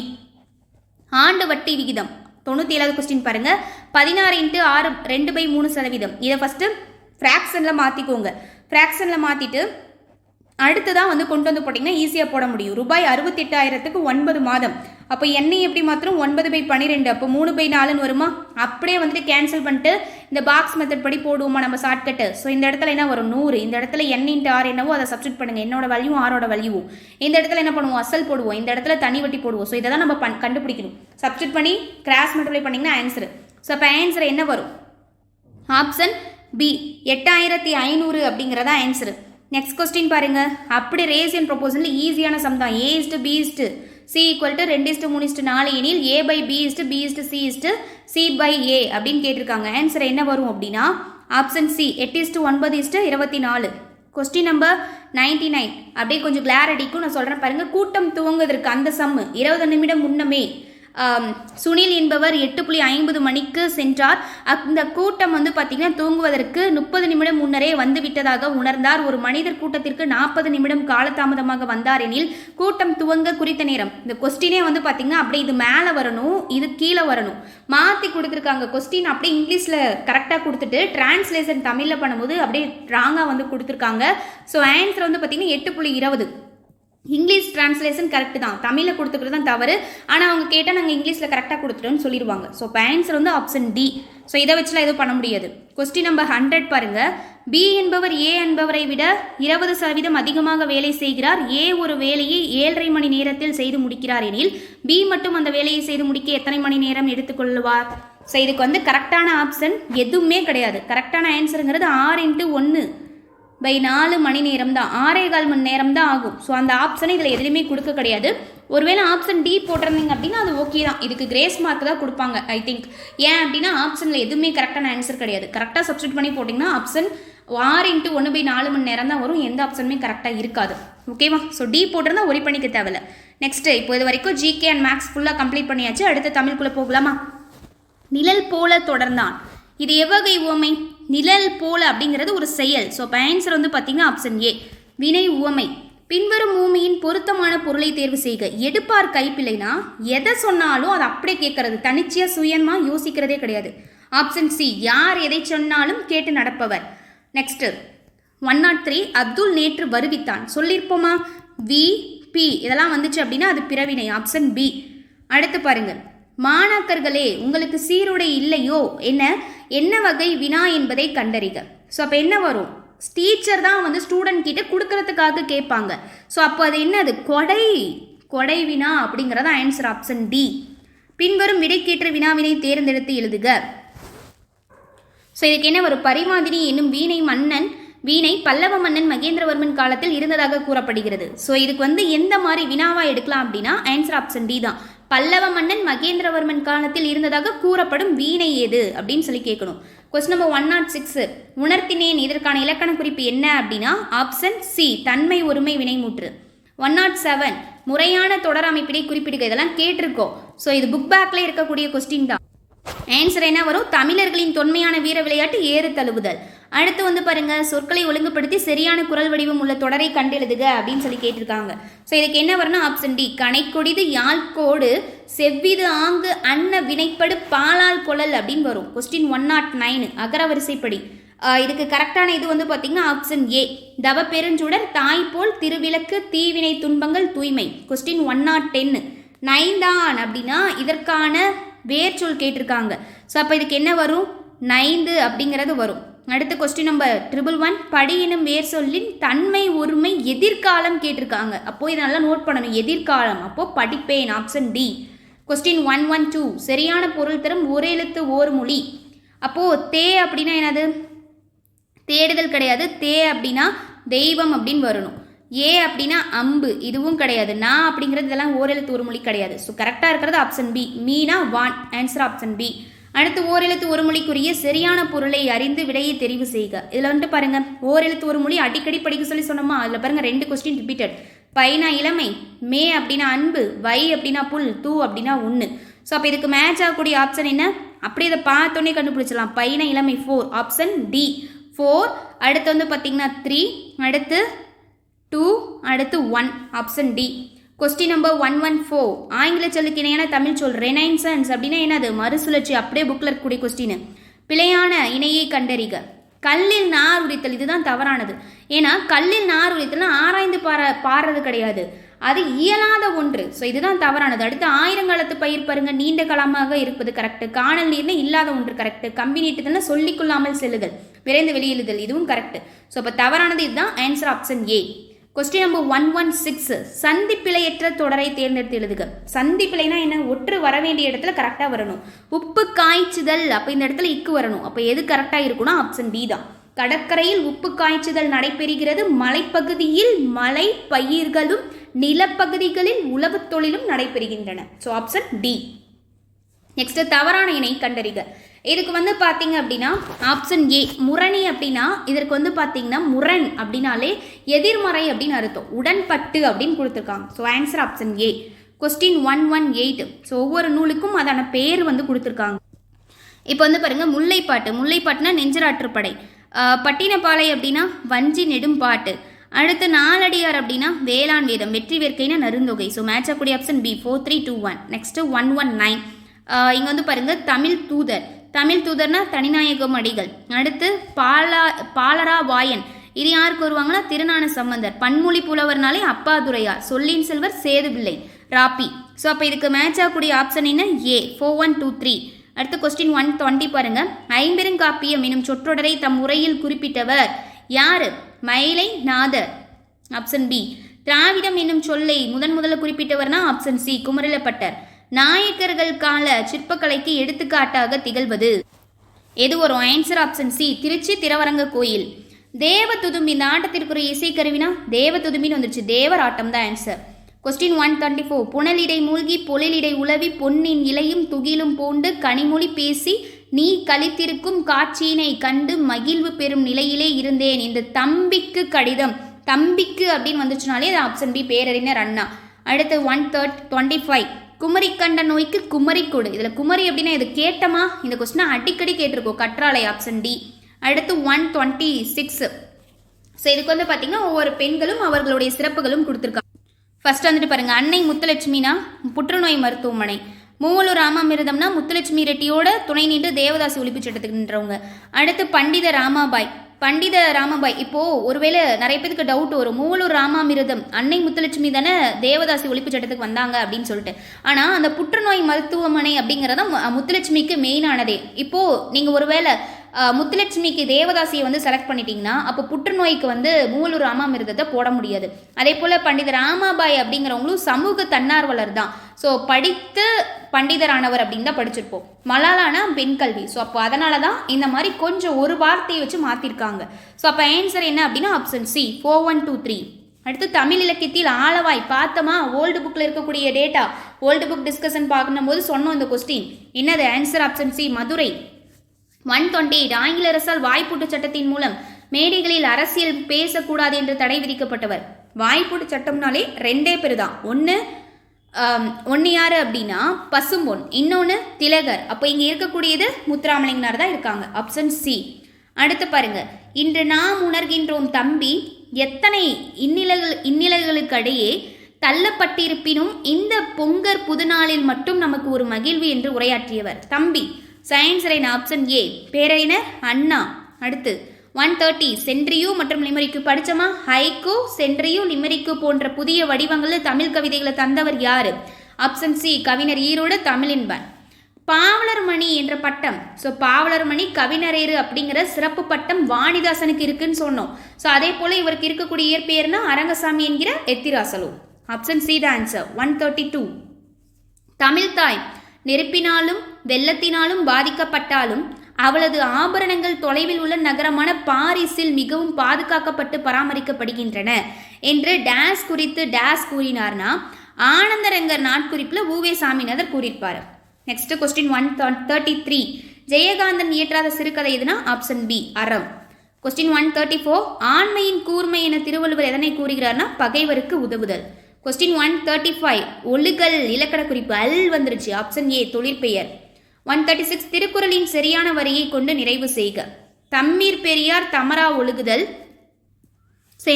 ஆண்டு வட்டி விகிதம் 97வது கொஸ்டின் பாருங்க. 16 × 6 2/3%. இதை ஃபர்ஸ்ட் ஃப்ராக்ஷனில் மாற்றிக்கோங்க. ஃப்ராக்ஷனில் மாற்றிட்டு அடுத்ததான் வந்து கொண்டு வந்து போட்டிங்கன்னா ஈஸியாக போட முடியும். ரூபாய் 68,000க்கு 9 மாதம். அப்போ எண்ணெய் எப்படி மாத்திரம் 9/12. அப்போ 3/4 வருமா? அப்படியே வந்துட்டு கேன்சல் பண்ணிட்டு இந்த பாக்ஸ் மெத்தட் படி போடுவோமா நம்ம ஷார்ட்கட்டு? ஸோ இந்த இடத்துல என்ன வரும்? 100. இந்த இடத்துல n × r என்னவோ அதை சப்ஸ்டிட் பண்ணுங்க. என்னோட வேல்யூ ஆரோட வேல்யூவும். இந்த இடத்துல என்ன பண்ணுவோம்? அசல் போடுவோம். இந்த இடத்துல தனி வட்டி போடுவோம். ஸோ இதை தான் நம்ம கண்டுபிடிக்கணும். சப்ஸ்டிட் பண்ணி கிராஸ் மல்டிப்ளை பண்ணிங்கன்னா ஆன்சர். ஸோ அப்போ ஆன்சர் என்ன வரும்? ஆப்ஷன் பி 8500 அப்படிங்கிறதா ஆன்சர். நெக்ஸ்ட் கொஸ்டின் பாருங்க. அப்படி ரேசியன் ப்ரொபோசல் ஈஸியான சம் தான். A/B/C = 2:3:4 எனில் A/B/B/C/C/A அப்படின்னு கேட்டிருக்காங்க. ஆன்சர் என்ன வரும் அப்படின்னா ஆப்ஷன் சி 8:9:24. Question number 99. அப்படியே கொஞ்சம் கிளார் அடிக்கும், நான் சொல்கிறேன் பாருங்க. கூட்டம் துவங்குவதற்கு அந்த சம்மு 20 நிமிடம் முன்னமே சுனில் என்பவர் 8:50 மணிக்கு சென்றார். அந்த கூட்டம் வந்து பார்த்தீங்கன்னா தூங்குவதற்கு 30 நிமிடம் முன்னரே வந்து விட்டதாக உணர்ந்தார். ஒரு மனிதர் கூட்டத்திற்கு 40 நிமிடம் காலதாமதமாக வந்தார் எனில் கூட்டம் துவங்க குறித்த நேரம். இந்த கொஸ்டினே வந்து பார்த்தீங்கன்னா அப்படியே இது மேலே வரணும், இது கீழே வரணும், மாற்றி கொடுத்துருக்காங்க. கொஸ்டின் அப்படியே இங்கிலீஷில் கரெக்டாக கொடுத்துட்டு டிரான்ஸ்லேஷன் தமிழில் பண்ணும்போது அப்படியே ராங்காக வந்து கொடுத்துருக்காங்க. ஸோ ஆன்சர் வந்து பார்த்தீங்கன்னா 8:20. இங்கிலீஷ் டிரான்ஸ்லேஷன் கரெக்டு தான், தமிழில் கொடுத்துக்கிறது தான் தவறு. ஆனால் அவங்க கேட்டால் நாங்கள் இங்கிலீஷில் கரெக்டாக கொடுத்துட்டோன்னு சொல்லிடுவாங்க. ஸோ இப்போ ஆன்சர் வந்து ஆப்ஷன் டி. ஸோ இதை வச்சுலாம் எதுவும் பண்ண முடியாது. கொஸ்டின் நம்பர் 100 பாருங்க. பி என்பவர் ஏ என்பவரை விட 20% அதிகமாக வேலை செய்கிறார். ஏ ஒரு வேலையை 7.5 மணி நேரத்தில் செய்து முடிக்கிறார் எனில் பி மட்டும் அந்த வேலையை செய்து முடிக்க எத்தனை மணி நேரம் எடுத்துக்கொள்வார்? ஸோ இதுக்கு வந்து கரெக்டான ஆப்ஷன் எதுவுமே கிடையாது. கரெக்டான ஆன்சருங்கிறது 6/4 மணி நேரம் தான், 6.25 மணி நேரம் தான் ஆகும். ஸோ அந்த ஆப்ஷனை இதில் எதுலையுமே கொடுக்க கிடையாது. ஒருவேளை ஆப்ஷன் டி போட்டிருந்தீங்க அப்படின்னா அது ஓகே தான். இதுக்கு கிரேஸ் மார்க் தான் கொடுப்பாங்க ஐ திங்க். ஏன் அப்படின்னா ஆப்ஷனில் எதுவுமே கரெக்டான ஆன்சர் கிடையாது. கரெக்டாக சப்ஸ்டிட் பண்ணி போட்டிங்கன்னா ஆப்ஷன் 6/1/4 மணி நேரம் தான் வரும். எந்த ஆப்ஷனுமே கரெக்டாக இருக்காது. ஓகேவா? ஸோ டி போட்டிருந்தா ஒரி பண்ணிக்க தேவையில்ல. நெக்ஸ்ட்டு இப்போ இது வரைக்கும் ஜிகே அண்ட் மேக்ஸ் ஃபுல்லாக கம்ப்ளீட் பண்ணியாச்சு. அடுத்த தமிழ்குள்ளே போகலாமா? நிழல் போல தொடர்ந்தான். இது எவ்வகை உவமை? நிழல் போல அப்படிங்கிறது ஒரு செயல். ஸோ இப்போ ஆன்சர் வந்து பார்த்தீங்கன்னா ஆப்ஷன் ஏ வினை உவமை. பின்வரும் ஊமையின் பொருத்தமான பொருளை தேர்வு செய்க. எடுப்பார் கைப்பிள்ளைனா எதை சொன்னாலும் அதை அப்படியே கேட்கறது, தனிச்சையாக சுயமாக யோசிக்கிறதே கிடையாது. ஆப்ஷன் சி யார் எதை சொன்னாலும் கேட்டு நடப்பவர். நெக்ஸ்ட் 103. அப்துல் நேற்று வருவித்தான். சொல்லியிருப்போமா? வி பி இதெல்லாம் வந்துச்சு அப்படின்னா அது பிறவினை. Option B. அடுத்து பாருங்க. மாணாக்கர்களே உங்களுக்கு சீருடை இல்லையோ என்ன வகை வினா என்பதை கண்டறிக. ஸோ அப்போ என்ன வரும்? டீச்சர் தான் வந்து ஸ்டூடெண்ட் கிட்ட கொடுக்கறதுக்காக கேட்பாங்க. ஸோ அப்போ அது என்னது? கொடை வினா அப்படிங்கிறத ஆன்சர். Option D. பின்வரும் விடைக்கேற்ற வினாவினை தேர்ந்தெடுத்து எழுதுக. ஸோ இதுக்கு என்ன வரும்? பரிமாதினி என்னும் வீணை பல்லவ மன்னன் மகேந்திரவர்மன் காலத்தில் இருந்ததாக கூறப்படுகிறது. ஸோ இதுக்கு வந்து எந்த மாதிரி வினாவா எடுக்கலாம் அப்படின்னா ஆன்சர் ஆப்ஷன் டி தான். பல்லவ மன்னன் மகேந்திரவர்மன் காலத்தில் இருந்ததாக கூறப்படும் வீணை எது அப்படின்னு சொல்லி கேட்கணும். Question number 106. உணர்த்தினேன் இதற்கான இலக்கண குறிப்பு என்ன அப்படின்னா ஆப்ஷன் சி தன்மை ஒருமை வினைமுற்று. 107 முறையான தொடர் அமைப்பினை குறிப்பிடுக. இதெல்லாம் கேட்டிருக்கோம். ஸோ இது புக் பேக்கில் இருக்கக்கூடிய கொஸ்டின் தான். ஆன்சர் என்ன வரும்? தமிழர்களின் தொன்மையான வீர விளையாட்டு ஏறு தழுவுதல். அடுத்து வந்து பாருங்க, சொற்களை ஒழுங்குபடுத்தி சரியான குரல் வடிவம் உள்ள தொடரை கண்டெழுதுக அப்படின்னு சொல்லி கேட்டிருக்காங்க. ஸோ இதுக்கு என்ன வரும்னா ஆப்ஷன் டி, கனைக்கொடிது யாழ்கோடு செவ்விது ஆங்கு அன்ன வினைப்படு பாலால் கொழல் அப்படின்னு வரும். கொஸ்டின் 109 அகர வரிசைப்படி. இதுக்கு கரெக்டான இது வந்து பார்த்தீங்கன்னா ஆப்ஷன் ஏ, தவ பெருஞ்சுடர் தாய்போல் திருவிளக்கு தீவினை துன்பங்கள் தூய்மை. கொஸ்டின் 110 நைந்தான் அப்படின்னா இதற்கான வேர்ச்சொல் கேட்டிருக்காங்க. ஸோ அப்போ இதுக்கு என்ன வரும்? நைந்து அப்படிங்கிறது வரும். அடுத்து கொஸ்டின் நம்பர் 111 படி எனும் வேர் சொல்லின் தன்மை ஒருமை எதிர்காலம் கேட்டிருக்காங்க. அப்போ இதை நல்லா நோட் பண்ணணும், எதிர்காலம். அப்போ படிப்பேன், ஆப்ஷன் டி. கொஸ்டின் 112 சரியான பொருள் தரும் ஒரு எழுத்து ஓர் மொழி. அப்போ தே அப்படின்னா என்னது? தேடுதல் கிடையாது. தே அப்படின்னா தெய்வம் அப்படின்னு வரணும். ஏ அப்படின்னா அம்பு, இதுவும் கிடையாது. நான் அப்படிங்கிறது இதெல்லாம் ஓரெழுத்து ஒரு மொழி கிடையாது. ஸோ கரெக்டாக இருக்கிறது ஆப்ஷன் பி, மீனா வான். Answer option B. அடுத்து ஓரெழுத்து ஒரு மொழிக்குரிய சரியான பொருளை அறிந்து விடையை தெரிவு செய்க. இதில் வந்துட்டு பாருங்க, ஓரெழுத்து ஒரு மொழி அடிக்கடி படிக்க சொல்லி சொன்னோமா, அதில் பாருங்க 2 கொஸ்டின் ரிப்பீட்டட். பைனா இளமை, மே அப்படின்னா அன்பு, வை அப்படின்னா புல், தூ அப்படின்னா ஒன்று. ஸோ அப்போ இதுக்கு மேட்ச் ஆகக்கூடிய ஆப்ஷன் என்ன? அப்படி இதை பார்த்தோன்னே கண்டுபிடிச்சலாம். பைனா இளமை 4, ஆப்ஷன் டி 4. அடுத்து வந்து பார்த்தீங்கன்னா 3, அடுத்து 2, அடுத்து 1, ஆப்ஷன் டி. கொஸ்டின் நம்பர் 114 ஆங்கில சொல்லுக்கு இணையான தமிழ் சொல் ரெனைசன்ஸ் அப்படின்னா என்னது? மறுசுழற்சி. அப்படியே புக்கில் இருக்கக்கூடிய கொஸ்டின். பிழையான இணையை கண்டறிக. கல்லில் நார் உரித்தல், இதுதான் தவறானது. ஏன்னா கல்லில் நார் உரித்தல்னா ஆராய்ந்து பாடுறது கிடையாது, அது இயலாத ஒன்று. ஸோ இதுதான் தவறானது. அடுத்து ஆயிரங்காலத்து பயிர் பாருங்க, நீண்ட காலமாக இருப்பது கரெக்ட். காணல் நீர்னு இல்லாத ஒன்று கரெக்ட். கம்பி நீட்டுதல்னா சொல்லிக்கொள்ளாமல் செல்லுதல், விரைந்து வெளியெழுதல், இதுவும் கரெக்ட். ஸோ இப்போ தவறானது இதுதான். Answer option A. Question number 116 சந்திப்பிழையற்ற தொடரை தேர்ந்தெடுத்து எழுதுக. சந்திப்பிழைனா என்ன? ஒற்று வர வேண்டிய இடத்துல கரெக்டாக வரணும். உப்பு காய்ச்சுதல், அப்போ இந்த இடத்துல இக்கு வரணும். அப்போ எது கரெக்டாக இருக்குன்னா ஆப்ஷன் பி தான். கடற்கரையில் உப்பு காய்ச்சுதல் நடைபெறுகிறது. மலைப்பகுதியில் மலை பயிர்களும் நிலப்பகுதிகளில் உழவு தொழிலும் நடைபெறுகின்றன. So option D. நெக்ஸ்ட் தவறான இணை கண்டறிக. இதுக்கு வந்து பார்த்தீங்க அப்படின்னா ஆப்ஷன் ஏ முரணி. அப்படின்னா இதற்கு வந்து பார்த்தீங்கன்னா முரண் அப்படின்னாலே எதிர்மறை அப்படின்னு அர்த்தம். உடன்பட்டு அப்படின்னு கொடுத்துருக்காங்க. So answer option A. Question 118 so ஒவ்வொரு நூலுக்கும் அதான பேர் வந்து கொடுத்துருக்காங்க. இப்போ வந்து பாருங்க, முல்லைப்பாட்டு. முல்லைப்பாட்டுனா நெஞ்சராற்றுப்படை. பட்டினப்பாலை அப்படின்னா வஞ்சி நெடும் பாட்டு. அடுத்து நாலடியார் அப்படின்னா வேளாண் வேதம். வெற்றி வேர்க்கைனா நருந்தொகை. ஸோ மேட்ச் ஆகக்கூடிய ஆப்ஷன் பி 4, 3, 2, 1. நெக்ஸ்ட் 119 இங்கே வந்து பாருங்க, தமிழ் தூதர். தமிழ் தூதர்னா தனிநாயகம் அடிகள். அடுத்து பாலரா வாயன், இது யாருக்கு வருவாங்கன்னா திருஞான சம்பந்தர். பன்மொழி புலவர்னாலே அப்பாதுரையார். சொல்லின் செல்வர் சேதுபிள்ளை ராப்பி. ஸோ அப்போ இதுக்கு மேட்ச் ஆகக்கூடிய ஆப்ஷன் என்ன? ஏ 4, 1, 2, 3. அடுத்து கொஸ்டின் 120 பாருங்க, ஐம்பெருங்காப்பியம் எனும் சொற்றொடரை தம் உரையில் குறிப்பிட்டவர் யாரு? மயிலை நாதர். Option B. திராவிடம் என்னும் சொல்லை முதல்ல குறிப்பிட்டவர்னா ஆப்ஷன் சி குமரிலப்பட்டர். நாயக்கர்கள் கால சிற்பக்கலைக்கு எடுத்துக்காட்டாக திகழ்வது எது வரும்? ஆன்சர் ஆப்ஷன் சி திருச்சி திருவரங்க கோயில். தேவதுதும்பி, இந்த ஆட்டத்திற்குரிய இசைக்கருவினா தேவதுதும்பின்னு வந்துருச்சு. தேவர் ஆட்டம் தான் ஆன்சர். கொஸ்டின் 124 புனலிடை மூழ்கி பொழிலிடை உலவி பொன்னின் இலையும் துகிலும் பூண்டு கனிமொழி பேசி நீ கழித்திருக்கும் காட்சியினை கண்டு மகிழ்வு பெறும் நிலையிலே இருந்தேன். இந்த தம்பிக்கு கடிதம். தம்பிக்கு அப்படின்னு வந்துச்சுனாலே அது ஆப்ஷன் பி பேரறிஞர் அண்ணா. அடுத்து 125 குமரி கண்ட நோய்க்கு குமரி கொடு. இதில் குமரி அப்படின்னா இது கேட்டமா? இந்த கொஸ்டினை அடிக்கடி கேட்டிருக்கோம். கற்றாழை. Option D. அடுத்து 126 ஸோ இதுக்கு வந்து பார்த்தீங்கன்னா ஒவ்வொரு பெண்களும் அவர்களுடைய சிறப்புகளும் கொடுத்துருக்காங்க. ஃபர்ஸ்ட் வந்துட்டு பாருங்க, அன்னை முத்துலட்சுமினா புற்றுநோய் மருத்துவமனை. மூவலூர் ராமாமிர்தம்னா முத்துலட்சுமி ரெட்டியோட துணை நின்று தேவதாசி ஒழிப்பு சட்டத்துக்கு நின்றவங்க. அடுத்து பண்டித ராமாபாய். பண்டித ராமபாய். இப்போது ஒருவேளை நிறைய பேருக்கு டவுட் வரும், மூவலூர் ராமாமிர்தம் அன்னை முத்துலட்சுமி தானே தேவதாசி ஒழிப்பு சட்டத்துக்கு வந்தாங்க அப்படின்னு சொல்லிட்டு. ஆனால் அந்த புற்றுநோய் மருத்துவமனை அப்படிங்கிறத முத்துலட்சுமிக்கு மெயினானதே. இப்போது நீங்கள் ஒருவேளை முத்துலட்சுமிக்கு தேவதாசியை வந்து செலக்ட் பண்ணிட்டீங்கன்னா அப்போ புற்றுநோய்க்கு வந்து மூவலூர் ராமாமிர்தத்தை போட முடியாது. அதே போல் பண்டித ராமாபாய் அப்படிங்கிறவங்களும் சமூக தன்னார்வலர் தான். ஸோ படித்து பண்டிதரானவர் அப்படின்னு தான் படிச்சிருப்போம். மலாலானா பெண் கல்வி. ஸோ அப்போ அதனால தான் இந்த மாதிரி கொஞ்சம் ஒரு வார்த்தையை வச்சு மாற்றிருக்காங்க. ஸோ அப்போ ஆன்சர் என்ன அப்படின்னா ஆப்ஷன் சி 4, 1, 2, 3. அடுத்து தமிழ் இலக்கியத்தில் ஆலவாய் பார்த்தோமா? ஓல்டு புக்கில் இருக்கக்கூடிய டேட்டா, ஓல்டு புக் டிஸ்கஷன் பார்க்கணும் போது சொன்னோம் இந்த கொஸ்டின். என்னது? Answer option C Madurai. 128 ஆங்கில அரசால் வாய்ப்பூட்டு சட்டத்தின் மூலம் மேடைகளில் அரசியல் பேசக்கூடாது என்று தடை விதிக்கப்பட்டவர் வாய்ப்பூட்டு சட்டம்னாலே ரெண்டே பேர் தான். ஒன்று யார் அப்படின்னா பசும்பொன், இன்னொன்று திலகர். அப்போ இங்கே இருக்கக்கூடியது முத்துராமலிங்கனார் தான் இருக்காங்க. Option C. அடுத்து பாருங்க, இன்று நாம் உணர்கின்றோம் தம்பி எத்தனை இன்னிலைகளுக்கிடையே தள்ளப்பட்டிருப்பினும் இந்த பொங்கற் புதுநாளில் மட்டும் நமக்கு ஒரு மகிழ்வு என்று உரையாற்றியவர் தம்பி. சயின்ஸ் ரைன் ஆப்ஷன் ஏ பேரறிஞர் அண்ணா. அடுத்து 130 சென்ட்ரியு மற்றும் லிமரிக்கு படித்தோமா? ஹைக்கு, சென்ட்ரியு, லிமரிக்கு போன்ற புதிய வடிவங்களில் தமிழ் கவிதைகளை தந்தவர் யாரு? ஆப்ஷன் சி கவிஞர் ஈரோடு தமிழின்பன். பாவலர் மணி என்ற பட்டம், ஸோ பாவலர் மணி கவிஞரேறு அப்படிங்கிற சிறப்பு பட்டம் வாணிதாசனுக்கு இருக்குன்னு சொன்னோம். ஸோ அதே போல இவருக்கு இருக்கக்கூடிய இயற்பெயர்னா அரங்கசாமி என்கிற Ethirasalu. Option C the answer. 132 தமிழ்தாய் நெருப்பினாலும் வெள்ளத்தினாலும் பாதிக்கப்பட்டாலும் அவளது ஆபரணங்கள் தொலைவில் உள்ள நகரமான பாரிஸில் மிகவும் பாதுகாக்கப்பட்டு பராமரிக்கப்படுகின்றன என்று டேஸ் குறித்து டேஸ் கூறினார்னா ஆனந்தரங்கர் நாட்குறிப்பில் ஊவே சாமிநாதர் கூறியிருப்பார். நெக்ஸ்ட் கொஸ்டின் 133 ஜெயகாந்தன் இயற்றாத சிறுகதை எதுனா? ஆப்ஷன் பி அறம். கொஸ்டின் 134 ஆண்மையின் கூர்மை என திருவள்ளுவர் எதனை கூறுகிறார்னா பகைவருக்கு உதவுதல். கொஸ்டின் 135 ஒழுகல் இலக்கண குறிப்பு அல் வந்துருச்சு. ஆப்ஷன் ஏ தொழிற்பெயர். 136 திருக்குறளின் சரியான வரியை கொண்டு நிறைவு செய்க. தம்மீர் பெரியார் தமரா ஒழுகுதல்.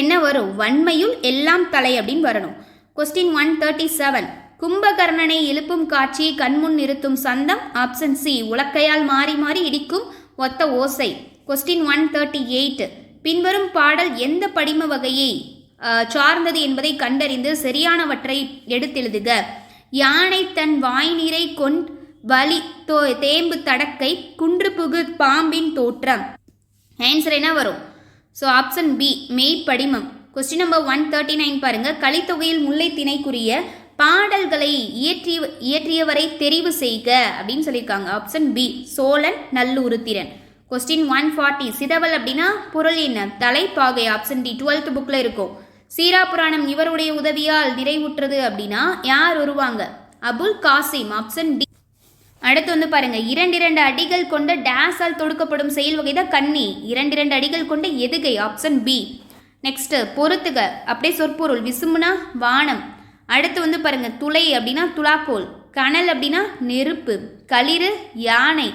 என்ன வரும்? வன்மையுள் எல்லாம் தலை அப்படின்னு வரணும். கொஸ்டின் 137 கும்பகர்ணனை எழுப்பும் காட்சியை கண்முன் நிறுத்தும் சந்தம். ஆப்ஷன் சி உலக்கையால் மாறி மாறி இடிக்கும் ஒத்த ஓசை. கொஸ்டின் 138 பின்வரும் பாடல் எந்த படிம வகையை சார்ந்தது என்பதை கண்டறிந்து சரியானவற்றை எடுத்தெழுதுக. யானை தன் வாய் நீரை கொண்டு வலி தேம்பு தடக்கை குன்று புகு பாம்பின் தோற்றம். ஆன்சர் என்ன வரும்? ஸோ ஆப்ஷன் பி மெய்ப்படிமம். கொஸ்டின் நம்பர் 139 பாருங்க, கலித்தொகையில் முல்லை திணைக்குரிய பாடல்களை இயற்றியவரை தெரிவு செய்க அப்படின்னு சொல்லியிருக்காங்க. Option B Chozhan Nalluruthiran. Question 140 சிதவல் அப்படின்னா பொருள் என்ன? தலைப்பாகை. ஆப்ஷன் டி 12th புக்கில் இருக்கும். சீராபுராணம் இவருடைய உதவியால் நிறைவுற்றது அப்படின்னா யார் வருவாங்க? அபுல் காசிம். Option D. அடுத்து பாருங்க, 2 அடிகள் கொண்ட டேஸால் தொடுக்கப்படும் செயல் வகை தான் கண்ணி. 2 அடிகள் கொண்ட எதுகை. Option B. நெக்ஸ்ட் பொறுத்துக அப்படியே சொற்பொருள் விசுமுனா வானம். அடுத்து பாருங்க, துளை அப்படின்னா துலாக்கோல், கனல் அப்படின்னா நெருப்பு, களிறு யானை,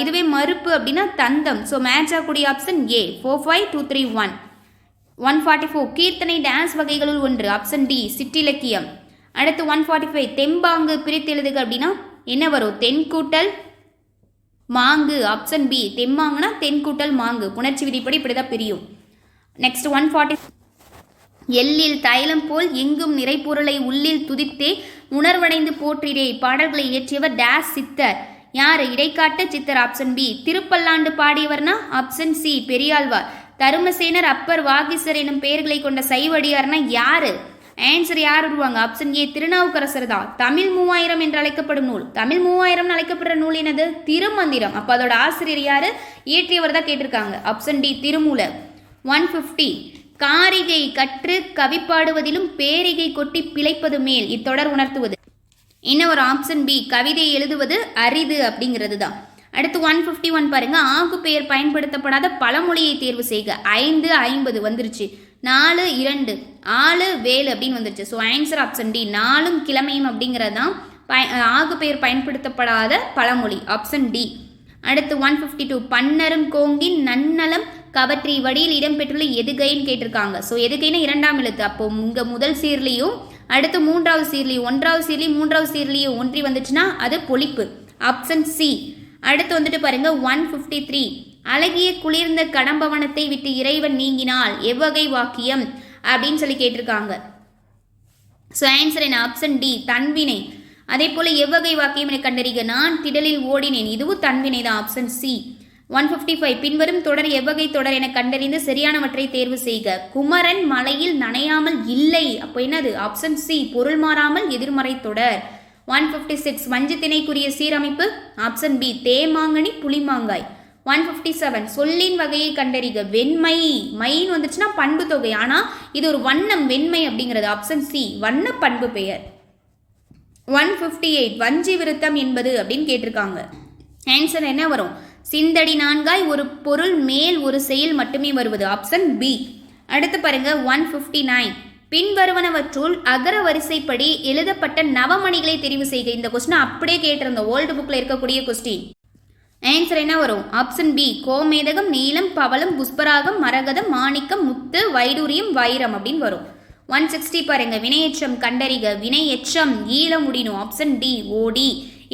இதுவே மறுப்பு அப்படின்னா தந்தம். ஸோ மேட்ச் ஆகக்கூடிய ஆப்ஷன் ஏ 45231. 144 கீர்த்தனை டான்ஸ் வகைகளுள் ஒன்று. ஆப்ஷன் டி சிற்றிலக்கியம். அடுத்து 145 தெம்பாங்கு பிரித்து எழுதுக அப்படின்னா என்ன வரும்? தென்கூட்டல் மாங்கு. ஆப்ஷன் பி தெம்மாங்குனா தென்கூட்டல் மாங்கு. புணர்ச்சி விதிப்படி இப்படிதான் பிரியும். நெக்ஸ்ட் 140 எல்லில் தைலம் போல் எங்கும் நிறைப்பொருளை உள்ளில் துதித்தே உணர்வடைந்து போற்றிடே. பாடல்களை இயற்றியவர் டேஸ் சித்தர். யார்? இடைக்காட்டு சித்தர். Option B. திருப்பல்லாண்டு பாடியவர்னா? Option C Periyazhwar. தருமசேனர், அப்பர், வாகீசர் எனும் பெயர்களை கொண்ட சைவடியார்னா யாரு? ஆன்சர் யார் வருவாங்க? ஆப்ஷன் ஏ திருநாவுக்கரசர் தான். தமிழ் 3000 என்று அழைக்கப்படும் நூல். தமிழ் 3000 அழைக்கப்படுற நூல் என்னது? திருமந்திரம். அப்போ அதோட ஆசிரியர் யாரு? இயற்றியவர் தான் கேட்டிருக்காங்க. Option D Thirumoolar. 150 காரிகை கற்று கவிப்பாடுவதிலும் பேரிகை கொட்டி பிழைப்பது மேல் இத்தொடர் உணர்த்துவது. இன்னும் ஒரு ஆப்ஷன் பி கவிதை எழுதுவது அரிது அப்படிங்கிறது தான். அடுத்து 151 பாருங்க, ஆகு பெயர் பயன்படுத்தப்படாத பழமொழியை தேர்வு செய்க. 5 50 வந்துருச்சு. 4 2 ஆளு வேலு அப்படின்னு வந்துருச்சு. ஸோ ஆன்சர் ஆப்ஷன் டி 4ம் கிழமையும் அப்படிங்கிறது தான் ஆகு பெயர் பயன்படுத்தப்படாத பழமொழி. Option D. அடுத்து 152 பன்னரும் கோங்கின் நன்னலம் கவற்றி வடியில் இடம்பெற்றுள்ள எதுகைன்னு கேட்டிருக்காங்க. ஸோ எதுகைன்னா 2ஆம் எழுத்து. அப்போ இங்கே முதல் சீர்லையும் அடுத்து 3வது சீர்லையும் 1வது சீர்லையும் 3வது சீர்லையும் ஒன்றி வந்துச்சுன்னா அது பொழிப்பு. Option C. அடுத்து பாருங்க 153 அழகிய குளிர்ந்த கடம்பவனத்தை விட்டு இறைவன் நீங்கினால் எவ்வகை வாக்கியம் அப்படின்னு சொல்லி கேட்டிருக்காங்க. ஸோ ஆன்சர் என்ன? ஆப்ஷன் டி தன்வினை. அதே போல எவ்வகை வாக்கியம் என கண்டறிக. நான் திடலில் ஓடினேன், இதுவும் தன்வினை தான். Option C. 155 பின்வரும் தொடர் எவ்வகை தொடர் என கண்டறிந்து சரியானவற்றை தேர்வு செய்க. குமரன் மலையில் நனையாமல் இல்லை. அப்போ என்னது? ஆப்ஷன் சி பொருள் மாறாமல் எதிர்மறை தொடர். 156 வஞ்சித்திணைக்குரிய சீரமைப்பு. Option B தேமாங்கனி புளிமாங்காய். 157 சொல்லின் வகையை கண்டறிக. வெண்மை. மைன்னு வந்துச்சுன்னா பண்பு தொகை, ஆனால் இது ஒரு வண்ணம் வெண்மை அப்படிங்கிறது. ஆப்ஷன் சி வண்ண பண்பு பெயர். 158 வஞ்சி விருத்தம் என்பது அப்படின்னு கேட்டிருக்காங்க. ஆன்சர் என்ன வரும்? சிந்தடி நான்காய் ஒரு பொருள் மேல் ஒரு செயல் மட்டுமே வருவது. Option B. அடுத்து பாருங்க 159 பின்வருவனவற்றுள் அகர வரிசைப்படி எழுதப்பட்ட நவமணிகளை தெரிவு செய்க. இந்த கொஸ்டின் அப்படியே கேட்டிருந்தோம், ஓல்டு புக்கில் இருக்கக்கூடிய கொஸ்டின். ஆன்சர் என்ன வரும்? ஆப்ஷன் பி, கோமேதகம், நீலம், பவளம், புஷ்பராகம், மரகதம், மாணிக்கம், முத்து, வைடூரியம், வைரம் அப்படின்னு வரும். 160 பாருங்க, வினையெச்சம் கண்டறிக. வினையெச்சம் ஈழ முடியணும். ஆப்ஷன் டி, ஓடி.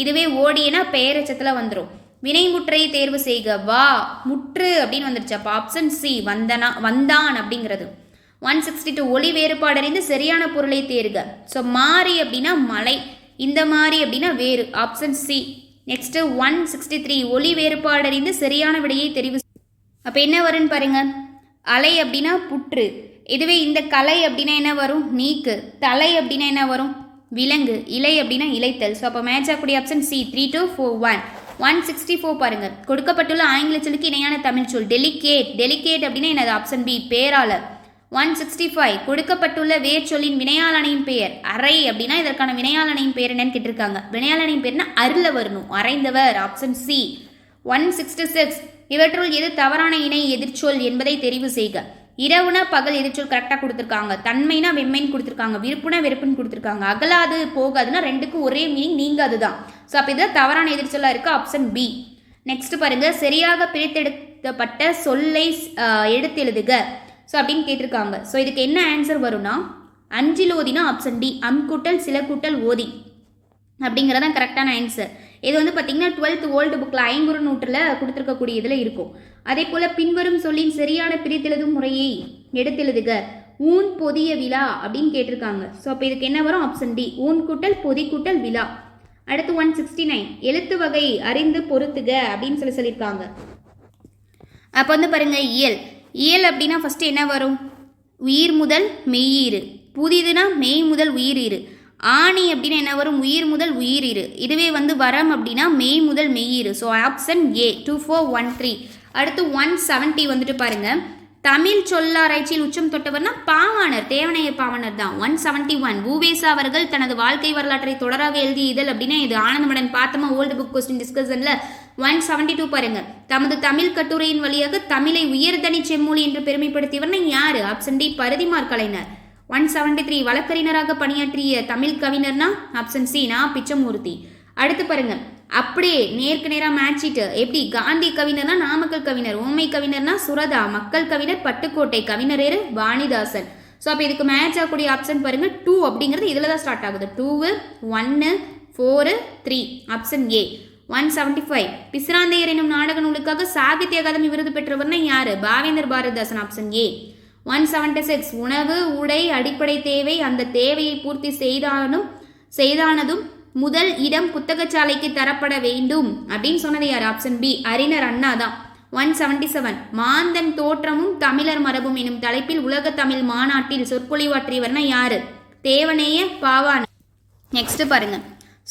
இதுவே ஓடினா பெயரெச்சத்தில் வந்துடும். வினைமுற்றை தேர்வு செய்க. வா, முற்று அப்படின்னு வந்துருச்சு. அப்போ ஆப்ஷன் சி, வந்தான் அப்படிங்கிறது. 162 ஒளி வேறுபாடறிந்து சரியான பொருளை தேர்க. ஸோ மாறி அப்படின்னா மலை, இந்த மாதிரி அப்படின்னா வேறு. Option C. நெக்ஸ்ட் 163 ஒளி வேறுபாடறிந்து சரியான விடையை தெரிவு. அப்போ என்ன வரும்னு பாருங்க. அலை அப்படின்னா புற்று. இதுவே இந்த கலை அப்படின்னா என்ன வரும்? நீக்கு. தலை அப்படின்னா என்ன வரும்? விலங்கு. இலை அப்படின்னா இலைத்தல். ஸோ அப்போ மேட்ச் ஆகக்கூடிய ஆப்ஷன் சி. 3, 2, 4, 1. 164 பாருங்க. கொடுக்கப்பட்டுள்ள ஆங்கில சொல்லுக்கு இணையான தமிழ் சொல். டெலிகேட். டெலிகேட் அப்படின்னா என்னது? Option B, பேராளர். 165 கொடுக்கப்பட்டுள்ள வேர் சொல்லின் வினையாளனின் பெயர். அறை அப்படின்னா இதற்கான வினையாளனின் பெயர் என்னன்னு கேட்டிருக்காங்க. வினையாளனின் பெயர்னா அருள வரணும், அறைந்தவர். Option C. 166 இவற்றுள் எது தவறான இணை எதிர்ச்சொல் என்பதை தெரிவு செய்க. இரவுனா பகல் எதிர்ச்சொல் கரெக்டாக கொடுத்துருக்காங்க. தன்மைனா வெம்மைன்னு கொடுத்துருக்காங்க. விருப்புனா வெறுப்புன்னு கொடுத்துருக்காங்க. அகலாது போகாதுன்னா ரெண்டுக்கும் ஒரே மீனிங், நீங்காது தான். ஸோ அப்போ இதுதான் தவறான எதிர்ச்சொல்லாக இருக்கு. Option B. நெக்ஸ்ட் பாருங்க, சரியாக பிரித்தெடுக்கப்பட்ட சொல்லை எடுத்தெழுதுக. ஸோ அப்படின்னு கேட்டிருக்காங்க. ஸோ இதுக்கு என்ன ஆன்சர் வரும்னா, அஞ்சில் ஓதினா ஆப்ஷன் டி, கூட்டல் சில கூட்டல் ஓதி அப்படிங்கிறதான் கரெக்டான ஆன்சர். இது வந்து பார்த்தீங்கன்னா 12th ஓல்டு புக்கில் ஐங்குறு நூற்றில் கொடுத்துருக்கக்கூடிய இதில் இருக்கும். அதே போல் பின்வரும் சொல்லின் சரியான பிரித்தெழுதும் முறையை எடுத்தெழுதுக. ஊன் பொதிய விழா அப்படின்னு கேட்டிருக்காங்க. ஸோ அப்போ இதுக்கு என்ன வரும்? ஆப்ஷன் டி, ஊன் கூட்டல் பொதி கூட்டல் விழா. அடுத்து 169 எழுத்து வகை அறிந்து பொறுத்துக அப்படின்னு சொல்லியிருக்காங்க. அப்போ வந்து பாருங்க, இயல். இயல் அப்படின்னா ஃபஸ்ட்டு என்ன வரும்? உயிர் முதல் மெய்யீறு. புதிதுனா மெய் முதல் உயிரீறு. ஆணி அப்படின்னா என்ன வரும்? உயிர் முதல் உயிரீறு. இதுவே வந்து வரம் அப்படின்னா மெய் முதல் மெய்யீறு. So option A. 2413. அடுத்து 170 வந்துட்டு பாருங்க, தமிழ் சொல்லாராய்ச்சியில் உச்சம் தொட்டவர்னா பாவாணர், தேவனைய பாவாணர் தான். 171 உவேசா அவர்கள் தனது வாழ்க்கை வரலாற்றை தொடராக எழுதிய இதழ் அப்படின்னா இது ஆனந்தமடன். பார்த்தோமா ஓல்டு புக் கொஸ்டின் டிஸ்கஷன்ல. 172 பாருங்க, தமது தமிழ் கட்டுரையின் வழியாக தமிழை உயர்தனி செம்மொழி என்று பெருமைப்படுத்தியவர்னா யாரு? ஆப்ஷன் டி, பரதிமார் கலைஞர். 173 வழக்கறிஞராக பணியாற்றிய தமிழ் கவிஞர்னா ஆப்ஷன் சி, நா. பிச்சமூர்த்தி. அடுத்து பாருங்க, அப்படியே நேருக்கு நேராக மேட்சிட்டு எப்படி? காந்தி கவிஞர்னா நாமக்கல் கவிஞர், ஓமை கவிஞர்னா சுரதா, மக்கள் கவிஞர் பட்டுக்கோட்டை, கவிஞரேரு வாணிதாசன். ஸோ அப்போ இதுக்கு மேட்ச் ஆகக்கூடிய ஆப்ஷன் பாருங்க 2 அப்படிங்கிறது இதில் தான் ஸ்டார்ட் ஆகுது. 2, 1, 4, 3. Option A. 175 பிசிராந்தையர் எனும் நாடக நூலுக்காக சாகித்ய அகாதமி விருது பெற்றவர்னா யாரு? பாவேந்தர் பாரதிதாசன். Option A. 176 உணவு உடை அடிப்படை தேவை, அந்த தேவையை பூர்த்தி செய்தானதும் முதல் இடம் புத்தகச்சாலைக்கு தரப்பட வேண்டும் அப்படின்னு சொன்னது யார்? ஆப்ஷன் பி, அறிஞர் அண்ணா தான். 177 மாந்தன் தோற்றமும் தமிழர் மரபும் எனும் தலைப்பில் உலக தமிழ் மாநாட்டில் சொற்பொழிவாற்றியவர்னா யாரு? தேவனேய பாவாணர். நெக்ஸ்ட் பாருங்க,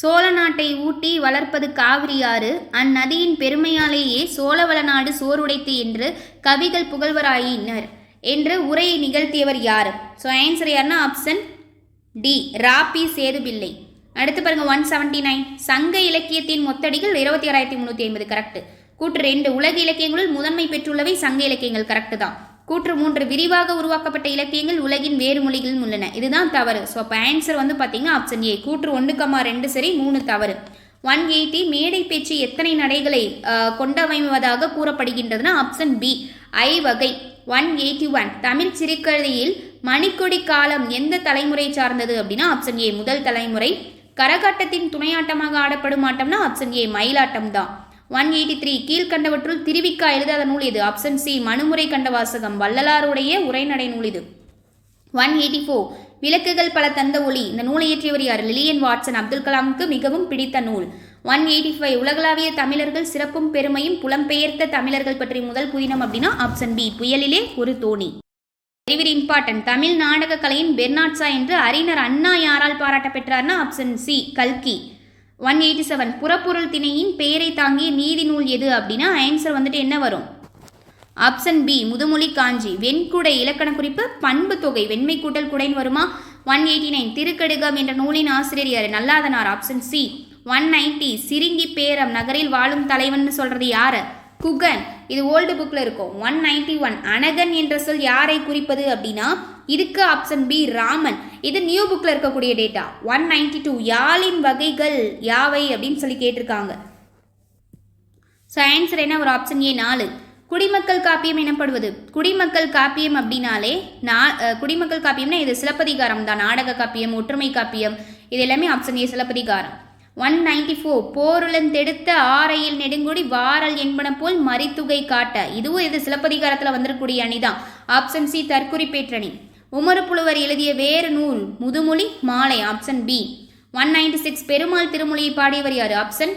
சோழ நாட்டை ஊட்டி வளர்ப்பது காவிரி ஆறு, அந்நதியின் பெருமையாலேயே சோழவள நாடு சோறுடைத்து என்று கவிகள் புகழ்வராயினர் என்று உரையை நிகழ்த்தியவர் யார்? ஸோ ஆன்சர் யாருன்னா ஆப்ஷன் டி, ராபி சேதுபிள்ளை. அடுத்து பாருங்க 179 சங்க இலக்கியத்தின் மொத்தடிகள் 26,350 கரெக்ட். கூற்று 2 உலக இலக்கியங்களுள் முதன்மை பெற்றுள்ளவை சங்க இலக்கியங்கள் கரெக்ட் தான். கூற்று 3 விரிவாக உருவாக்கப்பட்ட இலக்கியங்கள் உலகின் வேறு மொழிகளிலும் உள்ளன. இதுதான் தவறு. ஸோ அப்போ ஆன்சர் வந்து பார்த்தீங்கன்னா ஆப்ஷன் ஏ. கூற்று 1,2 சரி, 3 தவறு. 180 மேடை பேச்சு எத்தனை நடைகளை கொண்டமைவதாக கூறப்படுகின்றதுன்னா ஆப்ஷன் பி, ஐ வகை. 181 தமிழ் சிறுகதையில் மணிக்கொடி காலம் எந்த தலைமுறை சார்ந்தது அப்படின்னா ஆப்ஷன் ஏ, முதல் தலைமுறை. கரகாட்டத்தின் துணையாட்டமாக ஆடப்படும் ஆட்டம்னா ஆப்ஷன் ஏ, மயிலாட்டம் தான். 183 கீழ்கண்டவற்றுள் திருவிக்கா எழுதாத நூல் எது? ஆப்ஷன் சி, மனுமுறை கண்ட வாசகம், வள்ளலாருடைய உரைநடை நூல் இது. 184 விளக்குகள் பல தந்த ஒளி, இந்த நூலை இயற்றியவர் யார்? Lillian Watson. அப்துல் கலாமுக்கு மிகவும் பிடித்த நூல். 185 உலகளாவிய தமிழர்கள் சிறப்பும் பெருமையும் புலம்பெயர்த்த தமிழர்கள் பற்றி முதல் புதினம் அப்படின்னா ஆப்ஷன் பி, புயலிலே ஒரு தோணி. Very very important. தமிழ் நாடக கலையின் பெர்னாட்சா என்று அறிஞர் அண்ணா யாரால் பாராட்ட பெற்றார்னா ஆப்ஷன் சி, கல்கி. 187 புறப்பொருள் திணையின் பெயரை தாங்கிய நீதி நூல் எது அப்படின்னா ஆன்சர் வந்துட்டு என்ன வரும்? ஆப்ஷன் பி, முதுமொழி காஞ்சி. வெண்குடை இலக்கண குறிப்பு பண்பு தொகை, வெண்மை கூட்டல் குடைன்னு வருமா? 189 திருக்கடுகம் என்ற நூலின் ஆசிரியர் யாரு? நல்லாதனார். Option C. 190 சிரிங்கி பேரம் நகரில் வாழும் தலைவன் சொல்றது யாரு? குகன். இது ஓல்டு புக்கில் இருக்கும். 191 அனகன் என்ற சொல் யாரை குறிப்பது அப்படின்னா இதுக்கு ஆப்ஷன் பி ராமன். இது நியூ புக்கில் இருக்கக்கூடிய டேட்டா. 192 யாழின் வகைகள் யாவை அப்படின்னு சொல்லி கேட்டிருக்காங்க. ஸோ ஆன்சர் என்ன? ஒரு ஆப்ஷன் ஏ 4. குடிமக்கள் காப்பியம் எனப்படுவது. குடிமக்கள் காப்பியம் அப்படின்னாலே குடிமக்கள் காப்பியம்னா இது சிலப்பதிகாரம் தான். நாடக காப்பியம், ஒற்றுமை காப்பியம், இது எல்லாமே ஆப்ஷன் ஏ சிலப்பதிகாரம். 194 போருளந்தெடுத்த ஆரையில் நெடுங்குடி வாரல் என்பன போல் மரித்துகை காட்ட. இதுவும் இது சிலப்பதிகாரத்தில் வந்திருக்கக்கூடிய அணிதான். Option C தற்குறிப்பேற்றணி. உமறு புலவர் எழுதிய வேறு நூல் முதுமொழி மாலை. Option B. 196 பெருமாள் திருமொழியை பாடியவர் யார்? Option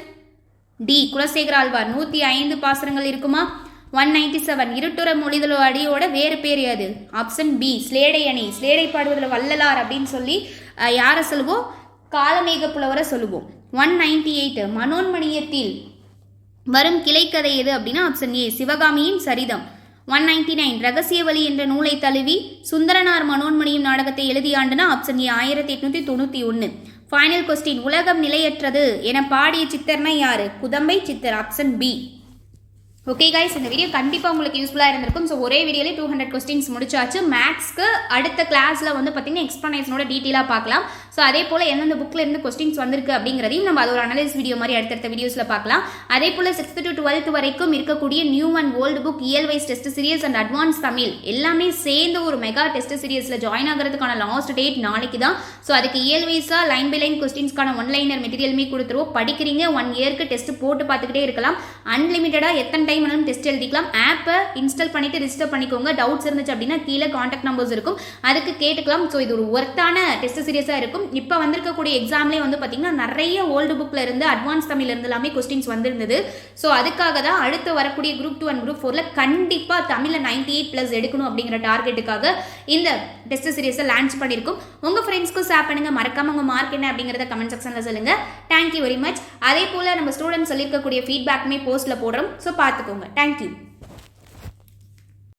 D Kulasekara Alvar. 105 பாசுரங்கள் இருக்குமா? 197 இருட்டுற மொழிதல் அடியோட வேறு பேர் யாது? ஆப்ஷன் பி ஸ்லேடை அணி. ஸ்லேடை பாடுவதில் வள்ளலார் அப்படின்னு சொல்லி யாரை சொல்லுவோம்? காலமேக புலவரை சொல்லுவோம். 198 மனோன்மணியத்தில் வரும் கிளைக்கதை எது அப்படின்னா ஆப்ஷன் ஏ சிவகாமியின் சரிதம். 199 ரகசிய வழி என்ற நூலை தழுவி சுந்தரனார் மனோன்மணியும் நாடகத்தை எழுதிய ஆண்டுனா ஆப்ஷன் ஏ 1891. ஃபைனல் கொஸ்டின் உலகம் நிலையற்றது என பாடிய சித்தர்னா யாரு? Kuthambai Siddhar. Option B. Okay guys, இந்த வீடியோ கண்டிப்பாக உங்களுக்கு யூஸ்ஃபுல்லாக இருந்திருக்கும். ஸோ ஒரே வீடியோலே 200 கொஸ்டின்ஸ் முடிச்சாச்சு. மேக்ஸ்க்கு அடுத்த கிளாஸில் வந்து பார்த்தீங்கன்னா எக்ஸ்ப்ளனேஷனோட டீட்டெயிலாக பார்க்கலாம். ஸோ அதே போல் எந்தெந்த புக்கில் இருந்து கொஸ்டின்ஸ் வந்திருக்கு அப்படிங்கிறதையும் நம்ம அது ஒரு அனலைஸ் வீடியோ மாதிரி அடுத்தடுத்த வீடியோஸில் பார்க்கலாம். அதே போல் 6th to 12th வரைக்கும் இருக்கக்கூடிய நியூ அண்ட் ஓல்டு புக் இயல் wise test series and advance Tamil எல்லாமே சேர்ந்து ஒரு மெகா டெஸ்ட் சீரியஸில் ஜாயின் ஆகிறதுக்கான லாஸ்ட் டேட் நாளைக்கு தான். ஸோ அதுக்கு இயல் வைஸாக லைன் பை லைன் கொஸ்டின்ஸ்க்கான ஒன்லைனர் மெட்டீரியலுமே கொடுத்துருவோம். படிக்கிறீங்க 1 இயருக்கு டெஸ்ட் போட்டு பார்த்துக்கிட்டே இருக்கலாம். அன்லிமிட்டடாக எத்தனை டைம் வேணாலும் டெஸ்ட் எழுதிக்கலாம். ஆப்பை இன்ஸ்டால் பண்ணிட்டு ரிஜிஸ்டர் பண்ணிக்கோங்க. டவுட்ஸ் இருந்துச்சு அப்படின்னா கீழே கான்டாக்ட் நம்பர்ஸ் இருக்கும், அதுக்கு கேட்டுக்கலாம். ஸோ இது ஒரு ஒர்த்தான டெஸ்ட் சீரியஸாக இருக்கும். இப்போ வந்திருக்கக்கூடிய எக்ஸாம்லேயே வந்து பார்த்தீங்கன்னா நிறைய ஓல்டு புக்கில் இருந்து அட்வான்ஸ் தமிழ் இருந்து எல்லாமே கொஸ்டின்ஸ் வந்திருந்தது. ஸோ அதுக்காக தான் அடுத்து வரக்கூடிய குரூப் 2 அண்ட் குரூப் 4ல கண்டிப்பாக தமிழில் 98+ எடுக்கணும் அப்படிங்கிற டார்கெட்டுக்காக இந்த டெஸ்ட் சீரியஸை லான்ச் பண்ணியிருக்கும். உங்கள் ஃப்ரெண்ட்ஸ்க்கும் ஷேர் பண்ணுங்க. மறக்காம உங்கள் மார்க் என்ன அப்படிங்கிறத கமெண்ட் செக்ஷனில் சொல்லுங்க. Thank you very much. அதே போல் நம்ம ஸ்டூடெண்ட்ஸ் சொல்லியிருக்கக்கூடிய ஃபீட்பேக்குமே போஸ்ட்டில் போடுறோம். ஸோ பார்த்துக்கோங்க. தேங்க்யூ.